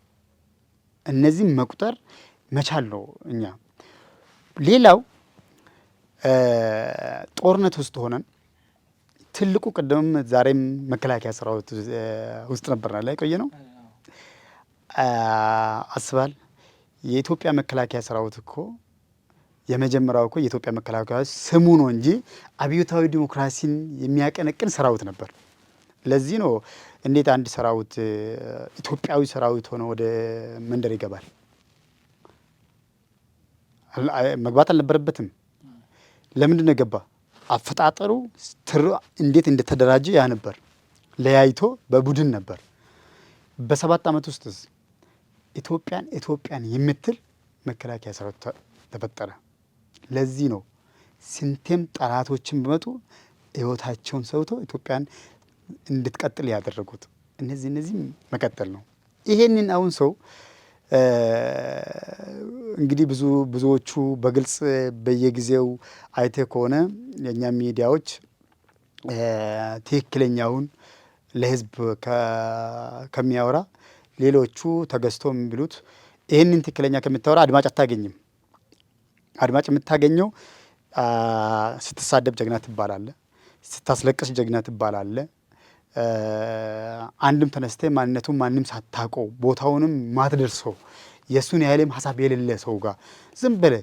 B: እነዚህም መቁጠር መቻል ነው እኛ። ሌላው ጦርነት ውስጥ ሆነን ትልቁ ቅድምም ዛሬም መከላከያ ሰራዊት ውስጥ ነበርና ላይ ቆየ ነው አስባል። የኢትዮጵያ መከላከያ ሰራዊት እኮ የመጀመሪያው እኮ የኢትዮጵያ መከላከያ ስሙ ነው እንጂ አብዮታዊ ዲሞክራሲን የሚያቀነቅን ሰራዊት ነበር። ለዚህ ነው እንዴት አንድ ሰራዊት ኢትዮጵያዊ ሰራዊት ሆኖ ወደ መንደር ይገባል? መግባት አልነበረበትም። ለምንድን ነው የገባ? አፈጣጠሩ እንዴት እንደተደራጀ ያ ነበር። ለያይቶ በቡድን ነበር። በ7 ዓመት ውስጥ ኢትዮጵያን የምትል መከላከያ ሰራዊት ተፈጠረ። ለዚህ ነው ስንቴም ጠላቶችን ቢመጡ ህይወታቸውን ሰውቶ ኢትዮጵያን እንድትቀጥል ያደረጉት። እነዚህ መቀጠል ነው። ይሄንን አሁን ሰው እንግዲህ ብዙዎቹ በግልጽ በየጊዜው አይተ ከሆነ የእኛ ሚዲያዎች ትክክለኛውን ለህዝብ ከሚያወራ ሌሎቹ ተገዝቶ የሚሉት ይህንን ትክክለኛ ከምታወራ አድማጭ አታገኝም። አድማጭ የምታገኘው ስትሳደብ ጀግና ትባላለ፣ ስታስለቅስ ጀግና ትባላለ። አንድም ተነስተ ማንነቱን ማንም ሳታውቀው ቦታውንም ማትደርሰው የእሱን ያህልም ሀሳብ የሌለ ሰው ጋር ዝም ብለህ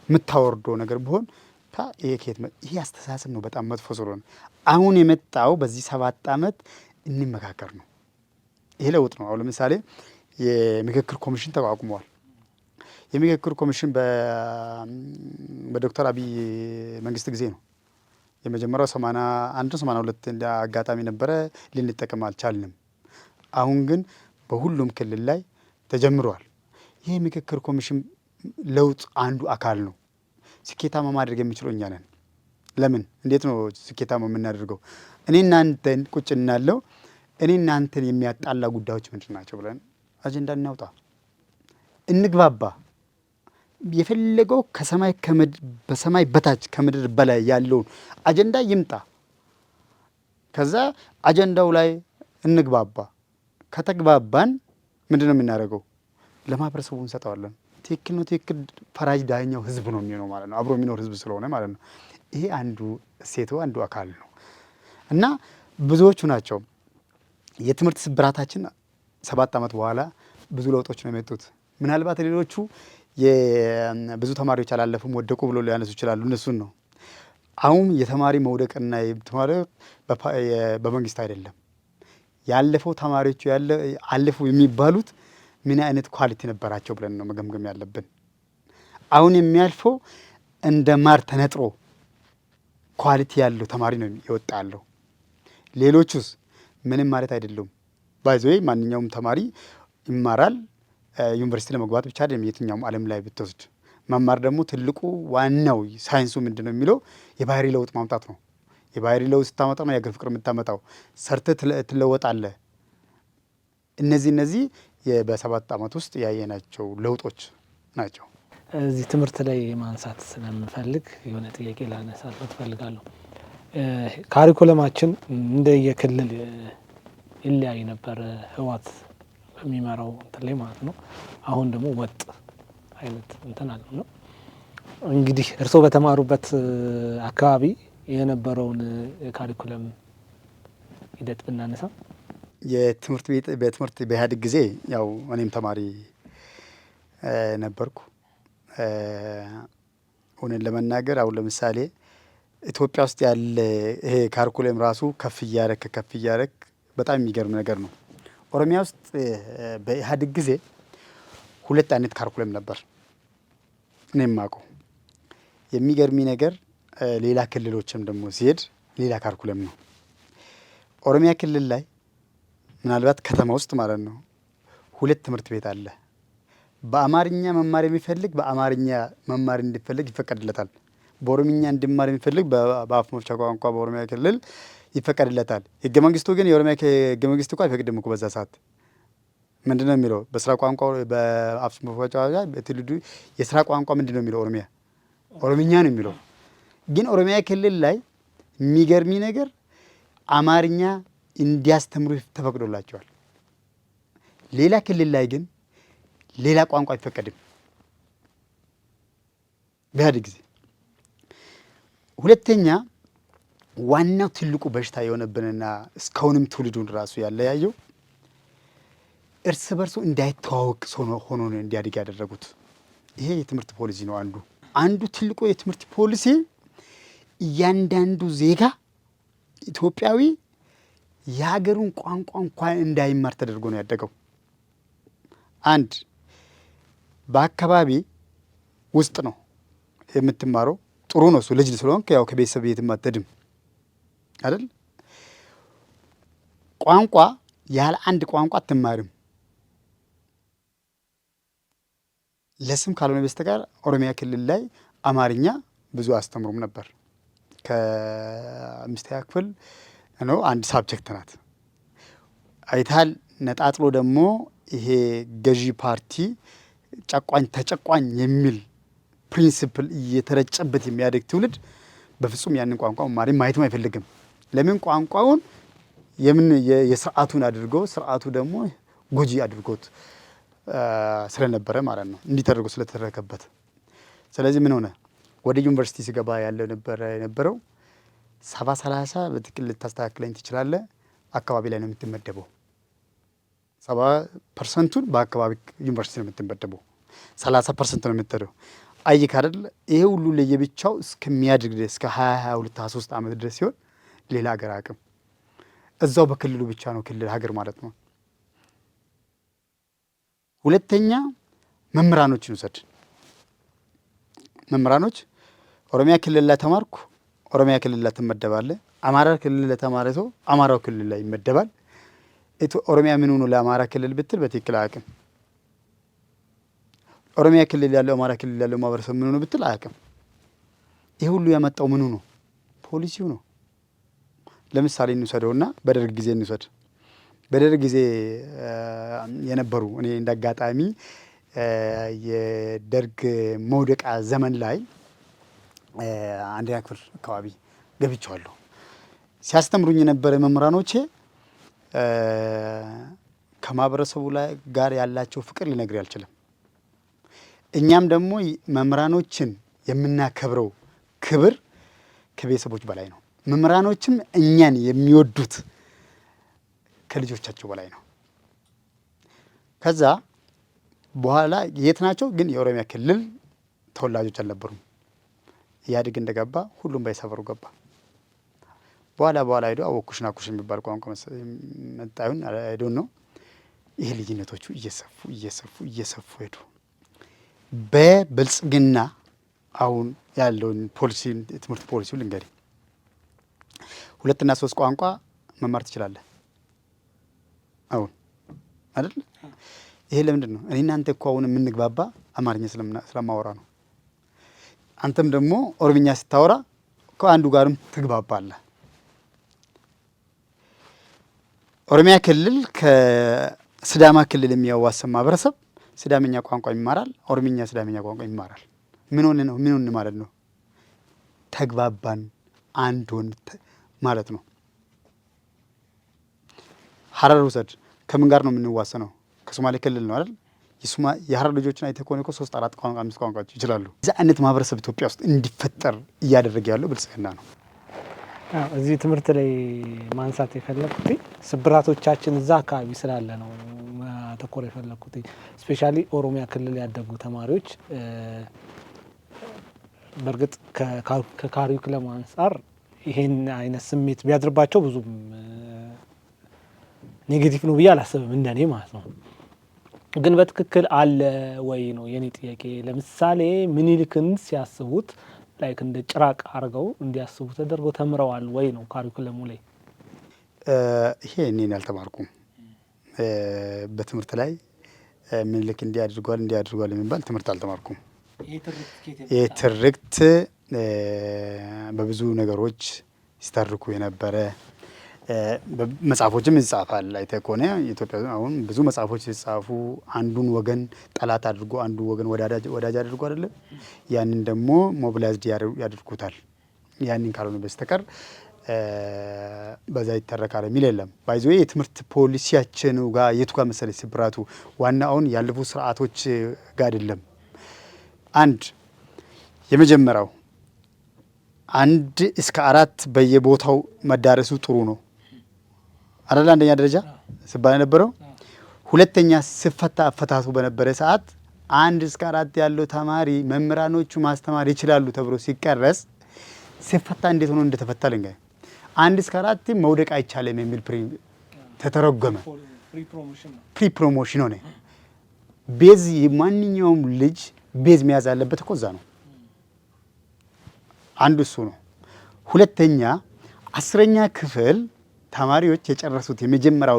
B: የምታወርደው ነገር ቢሆን ይሄ አስተሳሰብ ነው በጣም መጥፎ ስለሆነ አሁን የመጣው በዚህ 7 ዓመት እንመካከር ነው። ይሄ ለውጥ ነው። አሁን ለምሳሌ የምክክር ኮሚሽን ተቋቁመዋል። የምክክር ኮሚሽን በዶክተር አብይ መንግስት ጊዜ ነው የመጀመሪያው 81 82 እንደ አጋጣሚ ነበረ፣ ልንጠቀም አልቻልንም። አሁን ግን በሁሉም ክልል ላይ ተጀምሯል። ይህ ምክክር ኮሚሽን ለውጥ አንዱ አካል ነው። ስኬታማ ማድረግ የሚችለው እኛ ነን። ለምን እንዴት ነው ስኬታማ የምናደርገው? እኔ እናንተን ቁጭ እናለው እኔ እናንተን የሚያጣላ ጉዳዮች ምንድን ናቸው ብለን አጀንዳ እናውጣ፣ እንግባባ። የፈለገው ከሰማይ በሰማይ በታች ከምድር በላይ ያለውን አጀንዳ ይምጣ። ከዛ አጀንዳው ላይ እንግባባ። ከተግባባን ምንድን ነው የምናደርገው? ለማህበረሰቡ እንሰጠዋለን። ትክክል ነው፣ ትክክል። ፈራጅ ዳኛው ህዝብ ነው የሚሆነው ማለት ነው፣ አብሮ የሚኖር ህዝብ ስለሆነ ማለት ነው። ይሄ አንዱ እሴቱ አንዱ አካል ነው እና ብዙዎቹ ናቸው። የትምህርት ስብራታችን 7 ዓመት በኋላ ብዙ ለውጦች ነው የመጡት። ምናልባት ሌሎቹ ብዙ ተማሪዎች አላለፉም ወደቁ ብሎ ሊያነሱ ይችላሉ። እነሱን ነው አሁን የተማሪ መውደቅና የተማሪ በመንግስት አይደለም ያለፈው ተማሪዎቹ አለፉ የሚባሉት ምን አይነት ኳሊቲ ነበራቸው ብለን ነው መገምገም ያለብን። አሁን የሚያልፈው እንደ ማር ተነጥሮ ኳሊቲ ያለው ተማሪ ነው የወጣ ያለው። ሌሎቹስ ምንም ማለት አይደሉም። ባይዘይ ማንኛውም ተማሪ ይማራል። ዩኒቨርሲቲ ለመግባት ብቻ አይደለም፣ የትኛውም ዓለም ላይ ብትወስድ መማር ደግሞ ትልቁ ዋናው ሳይንሱ ምንድን ነው የሚለው የባህሪ ለውጥ ማምጣት ነው። የባህሪ ለውጥ ስታመጣ ነው የአገር ፍቅር የምታመጣው። ሰርተህ ትለወጣለህ። እነዚህ በ7 ዓመት ውስጥ ያየናቸው ለውጦች ናቸው።
A: እዚህ ትምህርት ላይ ማንሳት ስለምፈልግ የሆነ ጥያቄ ላነሳበት እፈልጋለሁ። ካሪኩለማችን እንደ የክልል ይለያይ ነበር ህወሓት በሚመራው እንትን ላይ ማለት ነው። አሁን ደግሞ ወጥ አይነት እንትን አለ ነው። እንግዲህ እርስዎ በተማሩበት አካባቢ የነበረውን ካሪኩለም ሂደት ብናነሳ
B: በትምህርት በኢህአዴግ ጊዜ ያው እኔም ተማሪ ነበርኩ። እውነት ለመናገር አሁን ለምሳሌ ኢትዮጵያ ውስጥ ያለ ይሄ ካሪኩለም ራሱ ከፍ እያረክ በጣም የሚገርም ነገር ነው። ኦሮሚያ ውስጥ በኢህአዴግ ጊዜ 2 አይነት ካሪኩለም ነበር እኔ የማውቀው። የሚገርሚ ነገር ሌላ ክልሎችም ደግሞ ሲሄድ ሌላ ካሪኩለም ነው። ኦሮሚያ ክልል ላይ ምናልባት ከተማ ውስጥ ማለት ነው 2 ትምህርት ቤት አለ። በአማርኛ መማር የሚፈልግ በአማርኛ መማር እንዲፈልግ ይፈቀድለታል። በኦሮምኛ እንዲማር የሚፈልግ በአፍ መፍቻ ቋንቋ በኦሮሚያ ክልል ይፈቀድለታል። ህገ መንግስቱ ግን የኦሮሚያ ህገ መንግስት እኮ አይፈቅድም እኮ። በዛ ሰዓት ምንድን ነው የሚለው? በስራ ቋንቋ በአፍ መፍቻ በትውልዱ የስራ ቋንቋ ምንድን ነው የሚለው? ኦሮምኛ ነው የሚለው። ግን ኦሮሚያ ክልል ላይ የሚገርሚ ነገር አማርኛ እንዲያስተምሩ ተፈቅዶላቸዋል። ሌላ ክልል ላይ ግን ሌላ ቋንቋ አይፈቀድም በኢህአዴግ ጊዜ። ሁለተኛ ዋናው ትልቁ በሽታ የሆነብንና እስካሁንም ትውልዱን ራሱ ያለያየው እርስ በርሱ እንዳይተዋወቅ ሆኖ ነው እንዲያድግ ያደረጉት። ይሄ የትምህርት ፖሊሲ ነው አንዱ ትልቁ የትምህርት ፖሊሲ። እያንዳንዱ ዜጋ ኢትዮጵያዊ የሀገሩን ቋንቋ እንኳን እንዳይማር ተደርጎ ነው ያደገው። አንድ በአካባቢ ውስጥ ነው የምትማረው። ጥሩ ነው እሱ ልጅ ስለሆንክ ያው ከቤተሰብ የትም አትሄድም አይደል? ቋንቋ ያለ አንድ ቋንቋ አትማርም። ለስም ካልሆነ በስተቀር ኦሮሚያ ክልል ላይ አማርኛ ብዙ አስተምሩም ነበር። ከ5ኛ ክፍል ነው አንድ ሳብጀክት ናት። አይታል ነጣጥሎ ደግሞ ይሄ ገዢ ፓርቲ ጨቋኝ ተጨቋኝ የሚል ፕሪንሲፕል እየተረጨበት የሚያደግ ትውልድ በፍጹም ያንን ቋንቋ መማር ማየትም አይፈልግም። ለምን? ቋንቋውን የስርዓቱን አድርጎ ስርዓቱ ደግሞ ጎጂ አድርጎት ስለነበረ ማለት ነው፣ እንዲህ ተደርጎ ስለተደረገበት። ስለዚህ ምን ሆነ? ወደ ዩኒቨርሲቲ ሲገባ ያለው የነበረው 70-30 በትክክል ልታስተካክለኝ ትችላለህ። አካባቢ ላይ ነው የምትመደበው። 70% በአካባቢ ዩኒቨርሲቲ ነው የምትመደበው፣ 30% ነው የምትሄደው። አይክ አይደል? ይሄ ሁሉ ለየብቻው እስከሚያድግ ድረስ እስከ 22-23 ዓመት ድረስ ሲሆን ሌላ ሀገር አቅም እዛው በክልሉ ብቻ ነው ክልል ሀገር ማለት ነው። ሁለተኛ መምህራኖችን ውሰድ። መምህራኖች ኦሮሚያ ክልል ላይ ተማርኩ፣ ኦሮሚያ ክልል ላይ ትመደባለህ። አማራ ክልል ለተማረ ሰው አማራው ክልል ላይ ይመደባል። ኦሮሚያ ምን ሆኖ ለአማራ ክልል ብትል በትክክል አያውቅም። ኦሮሚያ ክልል ያለው አማራ ክልል ያለው ማህበረሰብ ምን ሆኖ ብትል አያውቅም። ይህ ሁሉ ያመጣው ምኑ ነው? ፖሊሲው ነው። ለምሳሌ እንውሰደውና በደርግ ጊዜ እንውሰድ። በደርግ ጊዜ የነበሩ እኔ እንዳጋጣሚ የደርግ መውደቃ ዘመን ላይ አንደኛ ክፍል አካባቢ ገብቻለሁ። ሲያስተምሩኝ የነበረ መምህራኖቼ ከማህበረሰቡ ላይ ጋር ያላቸው ፍቅር ሊነግር አልችልም። እኛም ደግሞ መምህራኖችን የምናከብረው ክብር ከቤተሰቦች በላይ ነው። መምህራኖችም እኛን የሚወዱት ከልጆቻቸው በላይ ነው። ከዛ በኋላ የት ናቸው ግን የኦሮሚያ ክልል ተወላጆች አልነበሩም። ኢህአዴግ እንደገባ ሁሉም በየሰፈሩ ገባ። በኋላ ሄዶ አወኩሽ ናኩሽ የሚባል ቋንቋ መጣዩን አይዶን ነው። ይሄ ልዩነቶቹ እየሰፉ ሄዱ። በብልጽግና አሁን ያለውን ፖሊሲ ትምህርት ፖሊሲው ልንገሪ 2 እና 3 ቋንቋ መማር ትችላለህ አሁን አይደል? ይሄ ለምንድን ነው? እኔ እናንተ እኮ አሁን የምንግባባ አማርኛ ስለማወራ ነው። አንተም ደግሞ ኦሮምኛ ስታወራ ከአንዱ ጋርም ትግባባለህ። ኦሮሚያ ክልል ከሲዳማ ክልል የሚያዋስን ማህበረሰብ ሲዳምኛ ቋንቋ ይማራል፣ ኦሮምኛ ሲዳምኛ ቋንቋ ይማራል። ምን ሆነ ማለት ነው? ተግባባን፣ አንድ ሆን ማለት ነው። ሀረር ውሰድ። ከምን ጋር ነው የምንዋሰነው? ከሶማሌ ክልል ነው አይደል? የሀረር ልጆችን አይተህ ከሆነ 3፣ 4 ቋንቋ 5 ቋንቋዎች ይችላሉ። እዚህ አይነት ማህበረሰብ ኢትዮጵያ ውስጥ እንዲፈጠር እያደረገ ያለው ብልጽግና ነው።
A: እዚህ ትምህርት ላይ ማንሳት የፈለኩት ስብራቶቻችን እዛ አካባቢ ስላለ ነው ማተኮር የፈለኩት። ስፔሻሊ ኦሮሚያ ክልል ያደጉ ተማሪዎች በእርግጥ ከካሪኩለም አንጻር ይሄን አይነት ስሜት ቢያድርባቸው ብዙም ኔጌቲቭ ነው ብዬ አላስብም፣ እንደኔ ማለት ነው። ግን በትክክል አለ ወይ ነው የኔ ጥያቄ። ለምሳሌ ምኒልክን ሲያስቡት ላይክ እንደ ጭራቅ አድርገው እንዲያስቡ ተደርገው ተምረዋል ወይ ነው ካሪኩለሙ ላይ?
B: ይሄ እኔን አልተማርኩም። በትምህርት ላይ ምኒልክ እንዲያድርጓል የሚባል ትምህርት አልተማርኩም። ይህ ትርክት በብዙ ነገሮች ሲተርኩ የነበረ መጽሐፎችም ይጻፋል። አይተህ ከሆነ ኢትዮጵያ አሁን ብዙ መጽሐፎች ሲጻፉ አንዱን ወገን ጠላት አድርጎ አንዱ ወገን ወዳጅ አድርጎ አይደለ? ያንን ደግሞ ሞቢላይዝድ ያድርጉታል። ያንን ካልሆነ በስተቀር በዛ ይተረካል የሚል የለም። ባይዞ የትምህርት ፖሊሲያችን ጋር የቱ ጋር መሰለኝ ስብራቱ ዋና አሁን ያለፉ ስርዓቶች ጋር አይደለም። የመጀመሪያው 1 እስከ 4 በየቦታው መዳረሱ ጥሩ ነው አይደል? አንደኛ ደረጃ ሲባል የነበረው። ሁለተኛ ስፈታ አፈታቱ በነበረ ሰዓት 1 እስከ 4 ያለው ተማሪ መምህራኖቹ ማስተማር ይችላሉ ተብሎ ሲቀረጽ ሲፈታ እንዴት ሆኖ እንደተፈታ ልንገር። 1 እስከ 4 መውደቅ አይቻልም የሚል ተተረጎመ። ፕሪ ፕሮሞሽን ሆነ። ቤዝ ማንኛውም ልጅ ቤዝ መያዝ ያለበት እኮ እዛ ነው። አንዱ እሱ ነው። ሁለተኛ 10ኛ ክፍል ተማሪዎች የጨረሱት የመጀመሪያው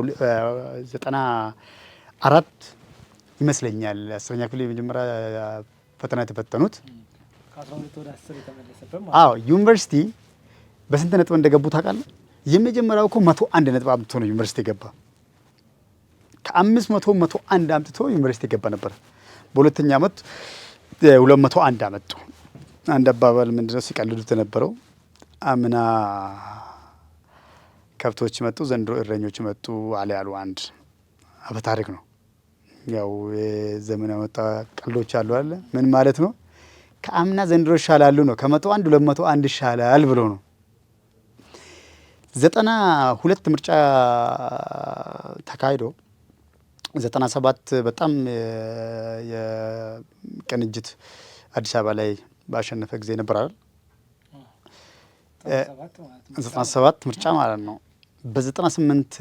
B: 94 ይመስለኛል 10ኛ ክፍል የመጀመሪያ ፈተና የተፈተኑት ዩኒቨርሲቲ በስንት ነጥብ እንደገቡ ታውቃለህ? የመጀመሪያው እኮ 101 ነጥብ አምጥቶ ነው ዩኒቨርሲቲ የገባ። ከ500 101 አምጥቶ ዩኒቨርሲቲ የገባ ነበር። በሁለተኛ ዓመት 201 አመጡ። አንድ አባባል ምንድነው ሲቀልዱት የነበረው አምና ከብቶች መጡ ዘንድሮ እረኞች መጡ አለ ያሉ አንድ አፈ ታሪክ ነው። ያው ዘመን ያመጣ ቀልዶች አሉ አለ። ምን ማለት ነው? ከአምና ዘንድሮ ይሻላሉ ነው። ከ101 201 ይሻላል ብሎ ነው። 92 ምርጫ ተካሂዶ 97 በጣም የቅንጅት አዲስ አበባ ላይ ባሸነፈ ጊዜ ነበር አይደል? 97 ምርጫ ማለት ነው። በ98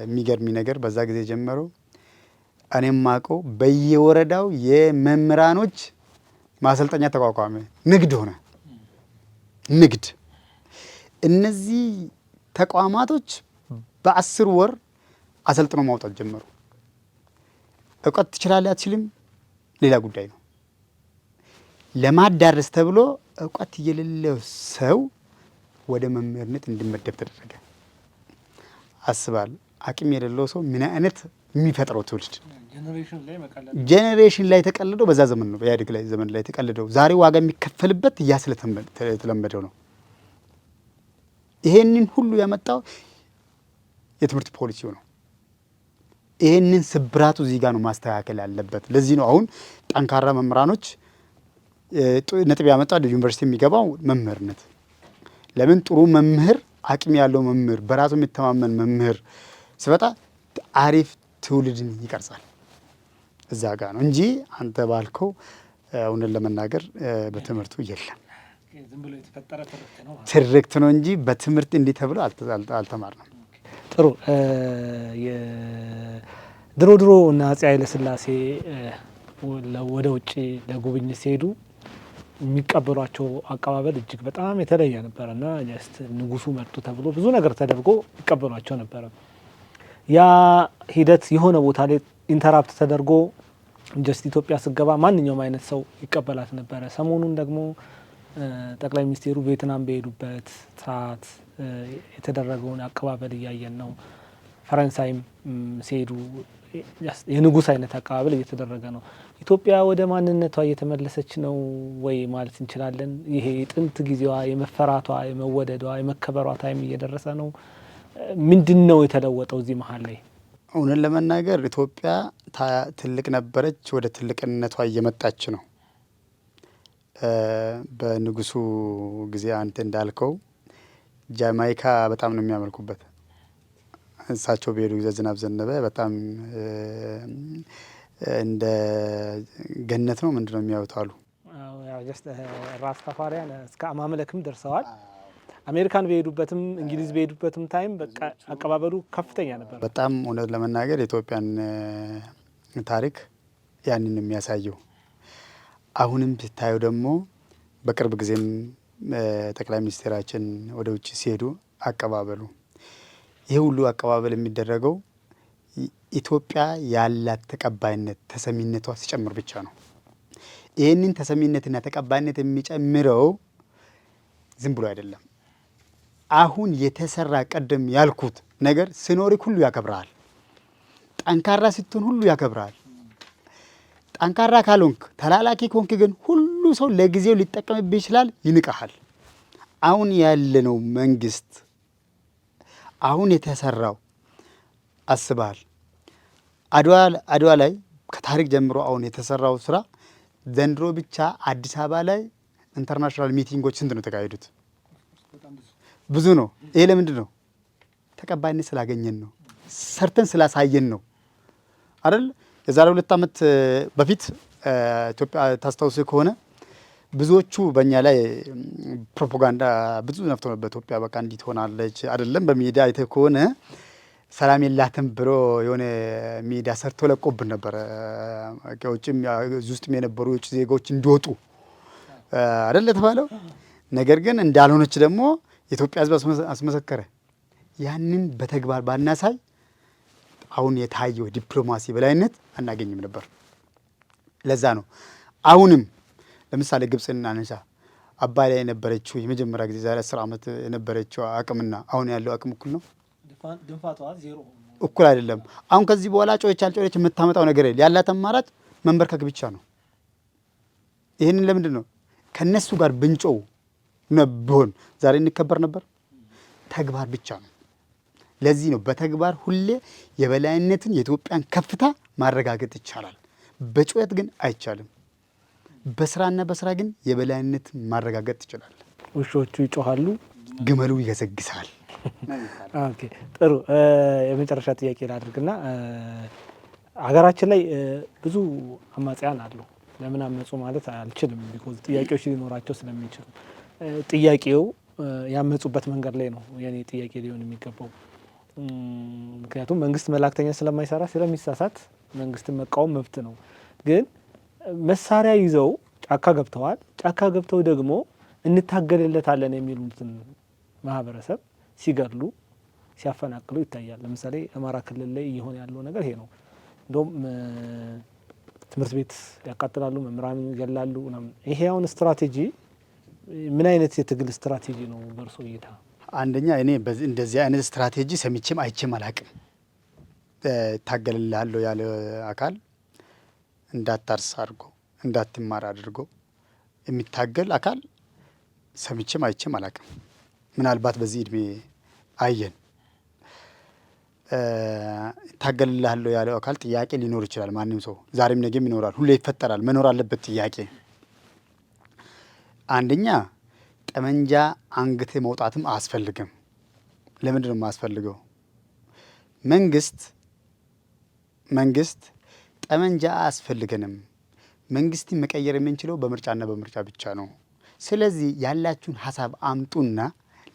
B: የሚገርሚ ነገር በዛ ጊዜ ጀመሩ። እኔም ማቀው በየወረዳው የመምህራኖች ማሰልጠኛ ተቋቋመ። ንግድ ሆነ። ንግድ እነዚህ ተቋማቶች በ10 ወር አሰልጥነው ማውጣት ጀመሩ። እውቀት ትችላለህ አትችልም ሌላ ጉዳይ ነው። ለማዳረስ ተብሎ እውቀት የሌለው ሰው ወደ መምህርነት እንዲመደብ ተደረገ። አስባል አቅም የሌለው ሰው ምን አይነት የሚፈጥረው ትውልድ ጄኔሬሽን ላይ ተቀልደው በዛ ዘመን ነው በኢህአዴግ ላይ ዘመን ላይ ተቀልደው ዛሬ ዋጋ የሚከፈልበት ያ ስለተለመደው ነው። ይሄንን ሁሉ ያመጣው የትምህርት ፖሊሲው ነው። ይሄንን ስብራቱ እዚህ ጋር ነው ማስተካከል ያለበት። ለዚህ ነው አሁን ጠንካራ መምህራኖች ነጥብ ያመጣው ዩኒቨርሲቲ የሚገባው መምህርነት። ለምን ጥሩ መምህር አቅም ያለው መምህር በራሱ የሚተማመን መምህር ሲመጣ አሪፍ ትውልድን ይቀርጻል። እዛ ጋር ነው እንጂ አንተ ባልከው እውነት ለመናገር በትምህርቱ የለም። ትርክት ነው እንጂ በትምህርት እንዲህ ተብሎ አልተማርንም።
A: ጥሩ ድሮ እና አፄ ኃይለ ሥላሴ ወደ ውጭ ለጉብኝት ሲሄዱ የሚቀበሏቸው አቀባበል እጅግ በጣም የተለየ ነበረ እና ጀስት ንጉሱ መጡ ተብሎ ብዙ ነገር ተደርጎ ይቀበሏቸው ነበረ። ያ ሂደት የሆነ ቦታ ላይ ኢንተራፕት ተደርጎ ጀስት ኢትዮጵያ ስገባ ማንኛውም አይነት ሰው ይቀበላት ነበረ። ሰሞኑን ደግሞ ጠቅላይ ሚኒስቴሩ ቪየትናም በሄዱበት ሰዓት የተደረገውን አቀባበል እያየን ነው። ፈረንሳይም ሲሄዱ የንጉስ አይነት አቀባበል እየተደረገ ነው። ኢትዮጵያ ወደ ማንነቷ እየተመለሰች ነው ወይ ማለት እንችላለን? ይሄ የጥንት ጊዜዋ የመፈራቷ፣ የመወደዷ፣ የመከበሯ ታይም እየደረሰ ነው? ምንድን ነው የተለወጠው እዚህ መሀል ላይ?
B: እውነት ለመናገር ኢትዮጵያ ትልቅ ነበረች፣ ወደ ትልቅነቷ እየመጣች ነው። በንጉሱ ጊዜ አንተ እንዳልከው ጃማይካ በጣም ነው የሚያመልኩበት። እሳቸው በሄዱ ጊዜ ዝናብ ዘነበ። በጣም እንደ ገነት ነው ምንድነው የሚያዩት አሉ።
A: ራስ ታፋሪያን እስከ ማምለክም ደርሰዋል። አሜሪካን በሄዱበትም እንግሊዝ በሄዱበትም ታይም በቃ አቀባበሉ ከፍተኛ ነበር።
B: በጣም እውነት ለመናገር የኢትዮጵያን ታሪክ ያንን የሚያሳየው። አሁንም ስታዩ ደግሞ በቅርብ ጊዜም ጠቅላይ ሚኒስትራችን ወደ ውጭ ሲሄዱ አቀባበሉ ይህ ሁሉ አቀባበል የሚደረገው ኢትዮጵያ ያላት ተቀባይነት ተሰሚነቷ ሲጨምር ብቻ ነው። ይህንን ተሰሚነትና ተቀባይነት የሚጨምረው ዝም ብሎ አይደለም። አሁን የተሰራ ቀደም ያልኩት ነገር ሲኖርክ ሁሉ ያከብራል። ጠንካራ ስትሆን ሁሉ ያከብራል። ጠንካራ ካልሆንክ ተላላኪ ከሆንክ ግን ሁሉ ሰው ለጊዜው ሊጠቀምብህ ይችላል፣ ይንቀሃል። አሁን ያለነው መንግስት አሁን የተሰራው አስበሃል? አድዋ ላይ ከታሪክ ጀምሮ አሁን የተሰራው ስራ ዘንድሮ ብቻ አዲስ አበባ ላይ ኢንተርናሽናል ሚቲንጎች ስንት ነው የተካሄዱት? ብዙ ነው። ይሄ ለምንድን ነው? ተቀባይነት ስላገኘን ነው። ሰርተን ስላሳየን ነው አይደል? የዛሬ 2 ዓመት በፊት ኢትዮጵያ ታስታውስ ከሆነ ብዙዎቹ በእኛ ላይ ፕሮፓጋንዳ ብዙ ነፍቶ ነበር። ኢትዮጵያ በቃ እንዲህ ትሆናለች አይደለም። በሚዲያ አይተህ ከሆነ ሰላም የላትም ብሎ የሆነ ሚዲያ ሰርቶ ለቆብን ነበር። ከውጭም ውስጥም የነበሩ የውጭ ዜጎች እንዲወጡ አይደል የተባለው። ነገር ግን እንዳልሆነች ደግሞ የኢትዮጵያ ሕዝብ አስመሰከረ። ያንን በተግባር ባናሳይ አሁን የታየው ዲፕሎማሲ በላይነት አናገኝም ነበር። ለዛ ነው አሁንም ለምሳሌ ግብፅን እናነሳ። አባይ ላይ የነበረችው የመጀመሪያ ጊዜ ዛሬ 10 ዓመት የነበረችው አቅምና አሁን ያለው አቅም እኩል ነው? እኩል አይደለም። አሁን ከዚህ በኋላ ጮች አልጮች የምታመጣው ነገር የለ። ያላት አማራጭ መንበርከክ ብቻ ነው። ይህንን ለምንድን ነው ከነሱ ጋር ብንጮው ቢሆን ዛሬ እንከበር ነበር? ተግባር ብቻ ነው። ለዚህ ነው በተግባር ሁሌ የበላይነትን የኢትዮጵያን ከፍታ ማረጋገጥ ይቻላል። በጩኸት ግን አይቻልም። በስራና በስራ ግን የበላይነት ማረጋገጥ ይችላል።
A: ውሾቹ ይጮሃሉ፣
B: ግመሉ ይገሰግሳል።
A: ኦኬ ጥሩ። የመጨረሻ ጥያቄ ላድርግና ሀገራችን ላይ ብዙ አማጽያን አሉ። ለምን አመጹ ማለት አልችልም፣ ቢኮዝ ጥያቄዎች ሊኖራቸው ስለሚችሉ ጥያቄው ያመጹበት መንገድ ላይ ነው የኔ ጥያቄ ሊሆን የሚገባው። ምክንያቱም መንግስት መላእክተኛ ስለማይሰራ ስለሚሳሳት መንግስትን መቃወም መብት ነው። ግን መሳሪያ ይዘው ጫካ ገብተዋል። ጫካ ገብተው ደግሞ እንታገልለታለን የሚሉትን ማህበረሰብ ሲገድሉ ሲያፈናቅሉ ይታያል። ለምሳሌ አማራ ክልል ላይ እየሆነ ያለው ነገር ይሄ ነው። እንደውም ትምህርት ቤት ያቃጥላሉ፣ መምህራን ይገላሉ። ይሄ አሁን ስትራቴጂ ምን አይነት የትግል ስትራቴጂ ነው በእርሶ እይታ?
B: አንደኛ እኔ እንደዚህ አይነት ስትራቴጂ ሰምቼም አይቼም አላቅም። ታገልልሃለሁ ያለ አካል እንዳታርስ አድርጎ እንዳትማር አድርጎ የሚታገል አካል ሰምቼም አይቼም አላቅም። ምናልባት በዚህ እድሜ አየን። ታገልልሃለሁ ያለው አካል ጥያቄ ሊኖር ይችላል። ማንም ሰው ዛሬም ነገም ይኖራል፣ ሁሌ ይፈጠራል። መኖር አለበት ጥያቄ። አንደኛ ጠመንጃ አንግቴ መውጣትም አያስፈልግም። ለምንድን ነው የማያስፈልገው? መንግስት ጠመንጃ አያስፈልገንም፣ መንግስትን መቀየር የምንችለው በምርጫና በምርጫ ብቻ ነው። ስለዚህ ያላችሁን ሀሳብ አምጡና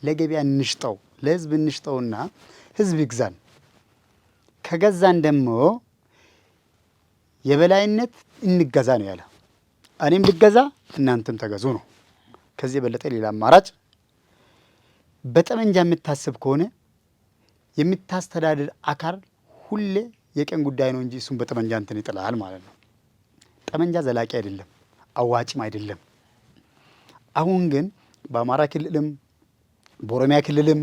B: ለገበያ እንሽጠው፣ ለህዝብ እንሽጠውና ህዝብ ይግዛን። ከገዛን ደግሞ የበላይነት እንገዛ ነው ያለ። እኔም ልገዛ እናንተም ተገዙ ነው። ከዚህ የበለጠ ሌላ አማራጭ በጠመንጃ የምታስብ ከሆነ የምታስተዳድር አካል ሁሌ የቀን ጉዳይ ነው እንጂ እሱም በጠመንጃ እንትን ይጥላል ማለት ነው። ጠመንጃ ዘላቂ አይደለም፣ አዋጭም አይደለም። አሁን ግን በአማራ ክልልም በኦሮሚያ ክልልም